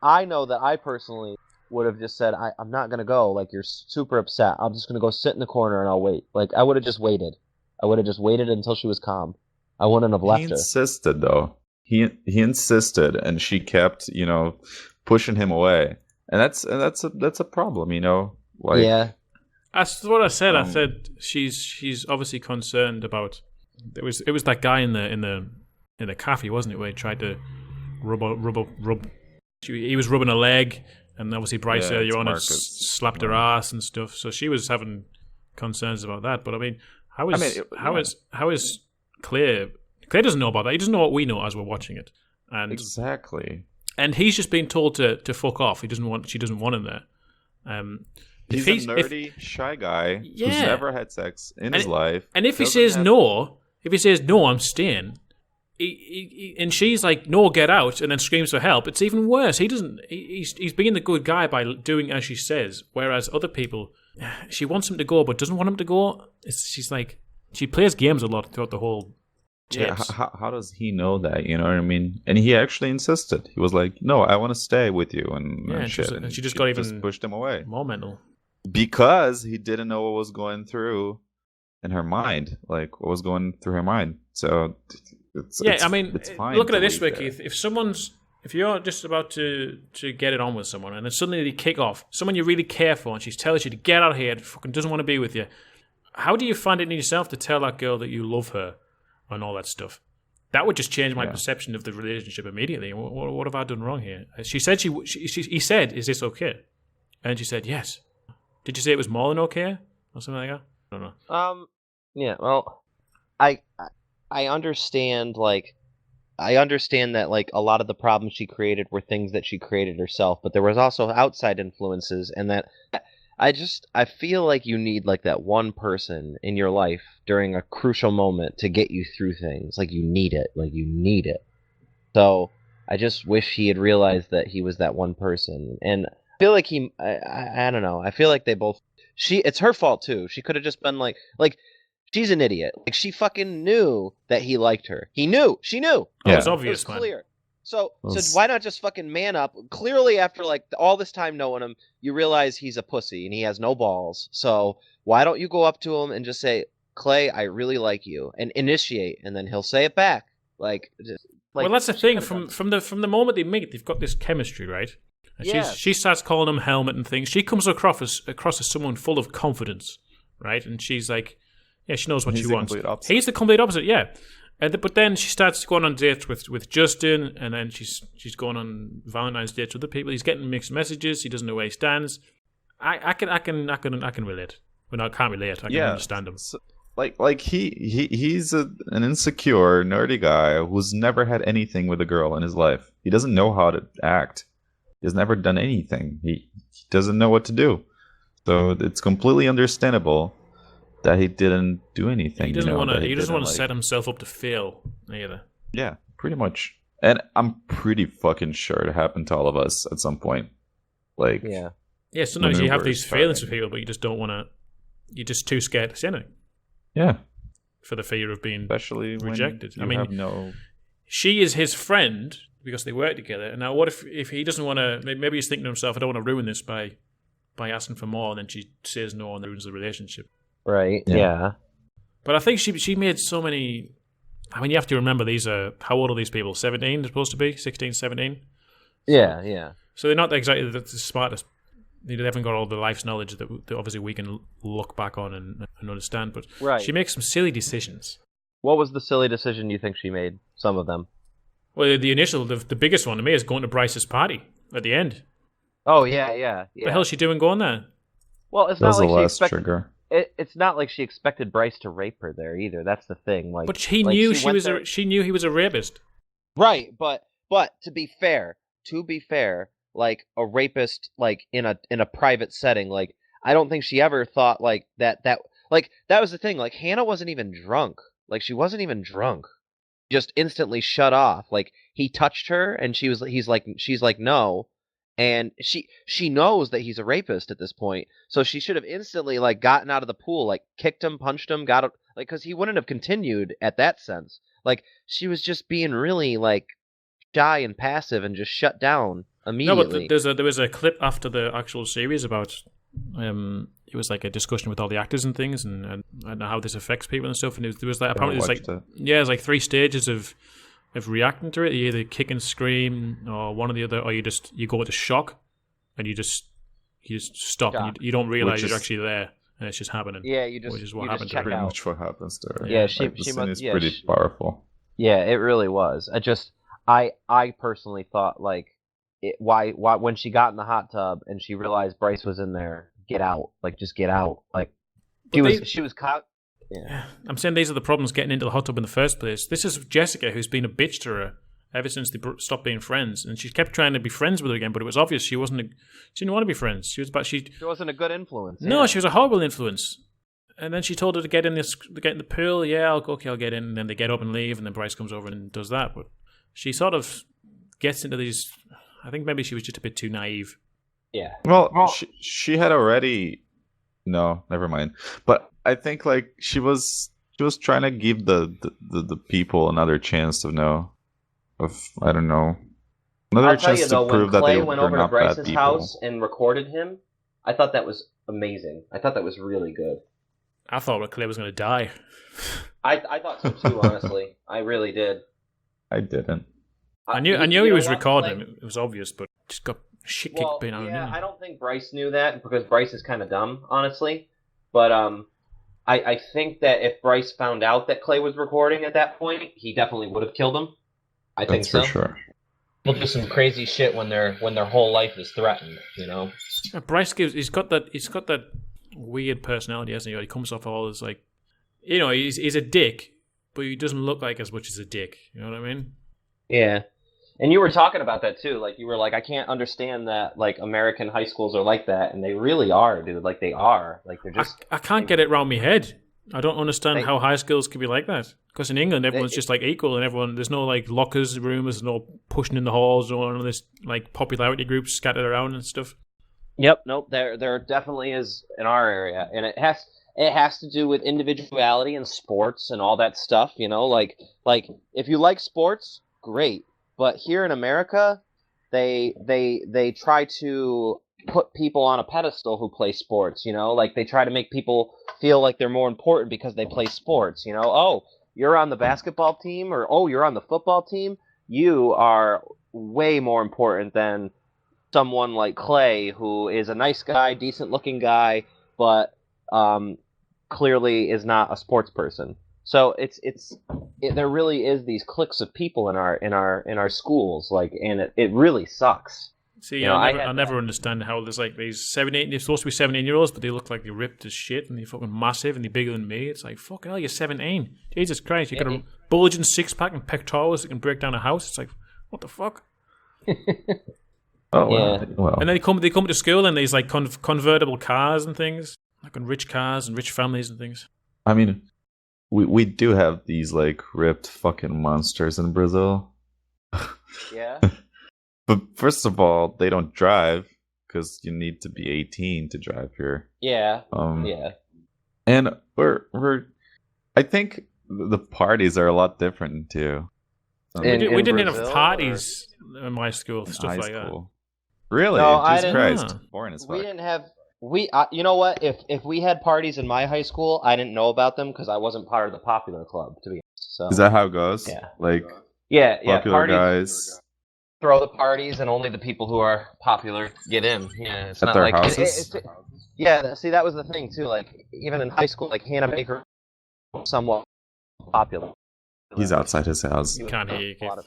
I know that I personally would have just said, I'm not gonna go. Like, you're super upset. I'm just gonna go sit in the corner and I'll wait. Like, I would have just waited. I would have just waited until she was calm. I wouldn't have left he her. insisted though. He insisted, and she kept, pushing him away, and that's a problem, Like, Yeah. That's what I said. I said she's obviously concerned about. It was that guy in the cafe, wasn't it, where he tried to rub. He was rubbing a leg, and obviously Bryce Yeah, earlier it's on had Marcus. slapped her ass and stuff. So she was having concerns about that. But I mean, how is Claire? Claire doesn't know about that. He doesn't know what we know as we're watching it, and exactly. and he's just been told to fuck off. She doesn't want him there. He's a nerdy, shy guy who's Yeah. never had sex in his life. And if he doesn't says have- no, I'm staying, and she's like, "No, get out," and then screams for help, it's even worse. He doesn't. He's being the good guy by doing as she says, whereas other people, she wants him to go but doesn't want him to go. She's like, she plays games a lot throughout the whole Yeah, tapes. how does he know that? You know what I mean? And he actually insisted. He was like, "No, I want to stay with you," and Yeah, shit. and she just got even pushed him away more mental. because he didn't know what was going through in her mind, like what was going through her mind. So it's it's fine. look at to it this way, leave there. Keith. If you're just about to get it on with someone, and then suddenly they kick off, someone you really care for, and she tells you to get out of here, and fucking doesn't want to be with you, how do you find it in yourself to tell that girl that you love her and all that stuff? That would just change my perception of the relationship immediately. What have I done wrong here? She said he said, "Is this okay?" And she said, "Yes." Did you say it was more than okay or something like that? I don't know. Yeah. Well, I understand. Like, I understand that like a lot of the problems she created were things that she created herself, but there was also outside influences, and that I feel like you need like that one person in your life during a crucial moment to get you through things. Like, you need it. Like, you need it. So I just wish he had realized that he was that one person. And I feel like I don't know. I feel like they both. It's her fault too. She could have just been like she's an idiot. Like, she fucking knew that he liked her. He knew. She knew. Yeah. It was It obvious, was man. clear. So Well, why not just fucking man up? Clearly, after like all this time knowing him, you realize he's a pussy and he has no balls. So why don't you go up to him and just say, "Clay, I really like you," and initiate, and then he'll say it back. Like, well, that's the thing. From the moment they meet, they've got this chemistry, right? And Yes. she starts calling him helmet and things. She comes across as someone full of confidence, right? And she's like, Yeah, she knows what He's she the wants. complete opposite. He's the complete opposite, yeah. But then she starts going on dates with Justin, and then she's going on Valentine's dates with other people. He's getting mixed messages. He doesn't know where he stands. I can relate. Well, no, I can't relate. I can understand him. So, he's an insecure, nerdy guy who's never had anything with a girl in his life. He doesn't know how to act. He's never done anything. He doesn't know what to do. So it's completely understandable that he didn't do anything. He doesn't want to. He doesn't want to like, set himself up to fail either. Yeah, pretty much. And I'm pretty fucking sure it happened to all of us at some point. Like, Yeah. Yeah, sometimes you have these feelings for people, but you just don't want to. You're just too scared to say anything. Yeah. For the fear of being Especially rejected. When you have no. She is his friend because they work together. And now, what if he doesn't want to? Maybe he's thinking to himself, "I don't want to ruin this by asking for more." And then she says no, and ruins the relationship. Right. Yeah. But I think she made so many. I mean, you have to remember these are how old are these people? 17, they're supposed to be 16, 17. Yeah. Yeah. So they're not exactly the smartest. They haven't got all the life's knowledge that obviously we can look back on and understand. But she makes some silly decisions. What was the silly decision you think she made? Some of them. Well, the biggest one to me is going to Bryce's party at the end. Oh yeah. What the hell is she doing going there? Well, it's That was not the like she last expected. trigger. It's not like she expected Bryce to rape her there either. That's the thing. Like, But she like, knew she knew he was a rapist. Right, but to be fair, like a rapist, like in a private setting, like I don't think she ever thought like that like that was the thing. Like Hannah wasn't even drunk. Like she wasn't even drunk. Just instantly shut off. Like he touched her, and she's like no, and she knows that he's a rapist at this point. So she should have instantly like gotten out of the pool, like kicked him, punched him, got like because he wouldn't have continued at that sense. Like she was just being really like shy and passive and just shut down immediately. No, but there was a clip after the actual series about it was like a discussion with all the actors and things and how this affects people and stuff. And there was like apparently there's like 3 stages of reacting to it. You either kick and scream or one or the other, or you go into shock and you just stop. And you don't realize you're actually there. And it's just happening. Yeah, which is what you happened just to check her. Pretty out. much what happens to her. Yeah, the she scene must. is Yeah, pretty powerful. Yeah, it really was. I personally thought like why when she got in the hot tub and she realized Bryce was in there, get out, like just get out, like she was caught. Yeah, I'm saying these are the problems getting into the hot tub in the first place. This is Jessica who's been a bitch to her ever since they stopped being friends, and she kept trying to be friends with her again, but it was obvious she didn't want to be friends. She wasn't a good influence. No, yeah. she was a horrible influence. And then she told her to get in the pool. Yeah, I'll get in. And then they get up and leave, and then Bryce comes over and does that. But she sort of gets into these. I think maybe she was just a bit too naive. Yeah. Well, she had already. No, never mind. But I think like she was trying to give the people another chance to know. I don't know. Another chance to prove that they went were over to not bad Bryce's people. house and recorded him. I thought that was amazing. I thought that was really good. I thought Clay was going to die. I thought so too, honestly. I really did. I didn't. I knew he was recording. It was obvious, but just got shit kicked being out of him. I don't think Bryce knew that because Bryce is kind of dumb, honestly. But I think that if Bryce found out that Clay was recording at that point, he definitely would have killed him. I think so. For sure. He'll do some crazy shit when their whole life is threatened, you know. Yeah, Bryce he's got that weird personality, hasn't he? He comes off all as like, you know, he's a dick, but he doesn't look like as much as a dick. You know what I mean? Yeah. And you were talking about that too. Like you were like, I can't understand that like American high schools are like that, and they really are, dude. Like they are. Like they're just. I can't get it around my head. I don't understand how high schools can be like that. Because in England, everyone's just like equal, and there's no like lockers rooms, there's no pushing in the halls, or none of this like popularity groups scattered around and stuff. Yep, nope. There definitely is in our area, and it has to do with individuality and sports and all that stuff. You know, like if you like sports, great. But here in America, they try to put people on a pedestal who play sports. You know, like they try to make people feel like they're more important because they play sports. You know, oh, you're on the basketball team, or oh, you're on the football team. You are way more important than someone like Clay, who is a nice guy, decent looking guy, but clearly is not a sports person. So there really is these cliques of people in our schools, like, and it really sucks. See, I'll never understand how there's like these 17. They're supposed to be 17-year-olds, but they look like they're ripped as shit and they're fucking massive and they're bigger than me. It's like, fucking hell, you're 17. Jesus Christ, you got a bulging six-pack and pectorals that can break down a house. It's like, what the fuck? Oh, Yeah. well. And then they come to school and there's like convertible cars and things, like on rich cars and rich families and things. I mean, we do have these like ripped fucking monsters in Brazil. Yeah. But first of all, they don't drive because you need to be 18 to drive here. Yeah. Yeah. And I think the parties are a lot different too. We didn't Brazil, have parties in my school, stuff High like school. Really? No, I Jesus didn't- Christ. Boring as fuck. We didn't have you know what? If we had parties in my high school, I didn't know about them because I wasn't part of the popular club, to be honest. So Is that how it goes? Yeah. Like yeah, popular parties, guys throw the parties, and only the people who are popular get in. Yeah, it's at not their like houses? yeah. See, that was the thing too. Like even in high school, like Hannah Baker, was somewhat popular. He's outside his house. Can't hear you, A lot of-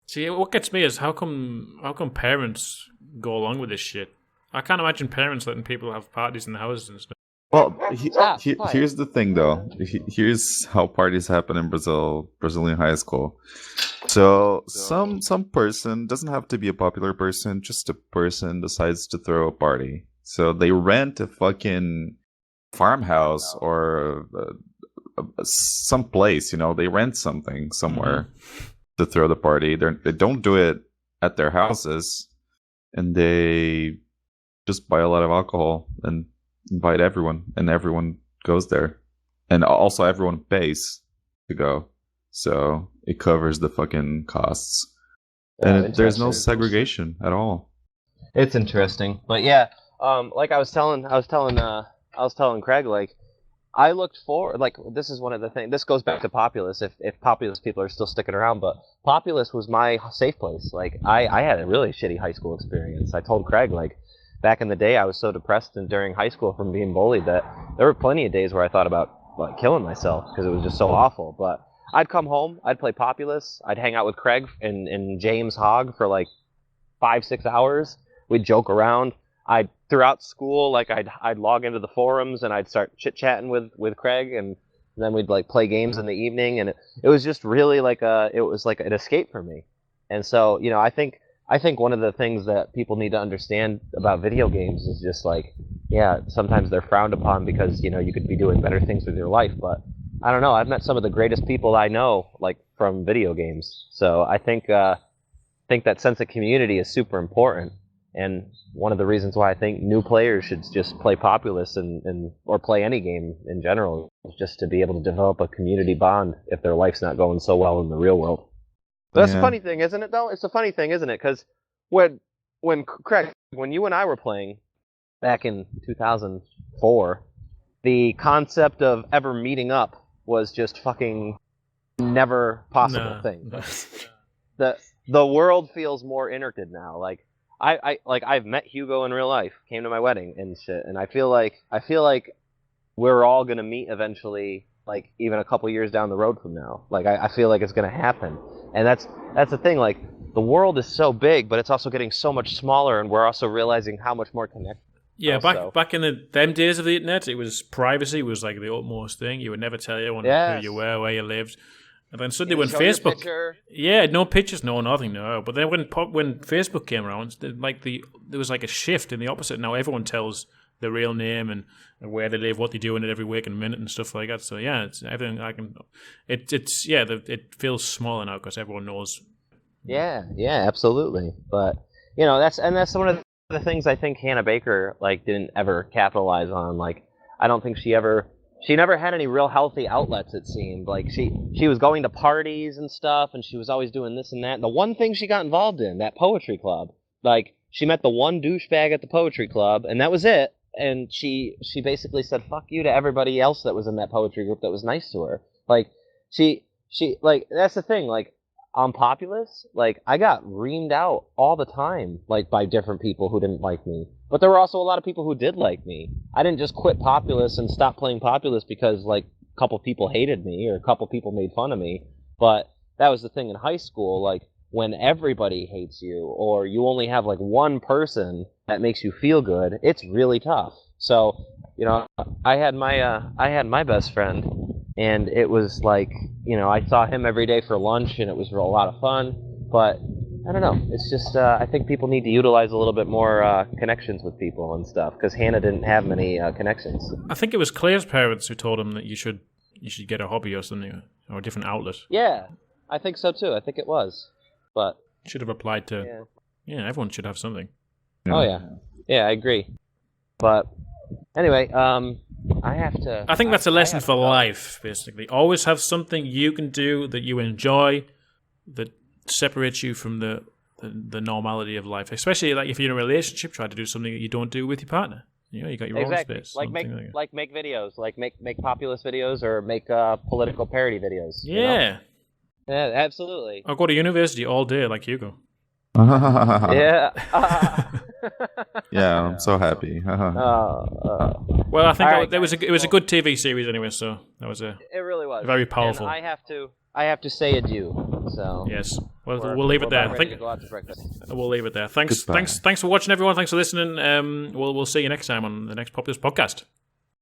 See, what gets me is how come parents go along with this shit? I can't imagine parents letting people have parties in the houses and stuff. Well, quiet. here's the thing, though. Here's how parties happen in Brazilian high school. So some person, doesn't have to be a popular person, just a person decides to throw a party. So they rent a fucking farmhouse or some place, they rent something somewhere to throw the party. They don't do it at their houses, and they just buy a lot of alcohol and invite everyone, and everyone goes there, and also everyone pays to go, so it covers the fucking costs, and there's no segregation at all. It's interesting, but yeah, like I was telling Craig, like I looked for, like, this is one of the things. This goes back to Populous, if Populous people are still sticking around, but Populous was my safe place. Like I had a really shitty high school experience. I told Craig, like, back in the day, I was so depressed and during high school from being bullied that there were plenty of days where I thought about like killing myself because it was just so awful. But I'd come home, I'd play Populous, I'd hang out with Craig and James Hogg for like 5-6 hours. We'd joke around. Throughout school, like I'd log into the forums and I'd start chit chatting with Craig, and then we'd like play games in the evening, and it was just really like it was like an escape for me. And so I think one of the things that people need to understand about video games is just like, yeah, sometimes they're frowned upon because you could be doing better things with your life, but I don't know. I've met some of the greatest people I know like from video games, so I think that sense of community is super important. And one of the reasons why I think new players should just play Populous or play any game in general is just to be able to develop a community bond if their life's not going so well in the real world. But that's the funny thing, isn't it, though? It's a funny thing, isn't it? Because when Craig, when you and I were playing back in 2004, the concept of ever meeting up was just fucking never possible thing. The world feels more intricate now. Like I've met Hugo in real life, came to my wedding and shit, and I feel like we're all gonna meet eventually, like even a couple years down the road from now. Like I feel like it's gonna happen, and that's the thing. Like the world is so big, but it's also getting so much smaller, and we're also realizing how much more connected. Yeah, back in them days of the internet, it was privacy was like the utmost thing. You would never tell anyone who you were, where you lived. And then suddenly when Facebook, no pictures, no nothing, no. But then when Facebook came around, there was like a shift in the opposite. Now everyone tells their real name and where they live, what they do in it every week and minute and stuff like that. So yeah, it's everything I can. It feels smaller now because everyone knows. Yeah, absolutely. But that's one of the things I think Hannah Baker didn't ever capitalize on. Like I don't think she never had any real healthy outlets, it seemed. Like, she was going to parties and stuff, and she was always doing this and that. And the one thing she got involved in, that poetry club, like, she met the one douchebag at the poetry club, and that was it. And she basically said, fuck you to everybody else that was in that poetry group that was nice to her. Like, she that's the thing. Like, on Populous, like, I got reamed out all the time, like, by different people who didn't like me. But there were also a lot of people who did like me. I didn't just quit Populous and stop playing Populous because like a couple people hated me or a couple people made fun of me. But that was the thing in high school, like when everybody hates you or you only have like one person that makes you feel good, it's really tough. So, you know, I had my best friend, and it was like, you know, I saw him every day for lunch, and it was a lot of fun. But I don't know. It's just I think people need to utilize a little bit more connections with people and stuff, because Hannah didn't have many connections. I think it was Claire's parents who told him that you should get a hobby or something, or a different outlet. Yeah, I think so too. I think it was, but should have applied to. Yeah, everyone should have something. Oh yeah, I agree. But anyway, I have to. I think that's a lesson for life, basically. Always have something you can do that you enjoy, that separates you from the normality of life. Especially like if you're in a relationship, try to do something that you don't do with your partner. You know, you got your own space. Like make videos, like make Populous videos or make political parody videos. Yeah. You know? Yeah, absolutely. I'll go to university all day like Hugo. Yeah. Yeah, I'm so happy. Well, I think it was a good TV series anyway. So that was it really was very powerful. And I have to say adieu. So yes, well, we'll leave it there. We'll leave it there. Thanks for watching, everyone. Thanks for listening. We'll see you next time on the next Populous Podcast.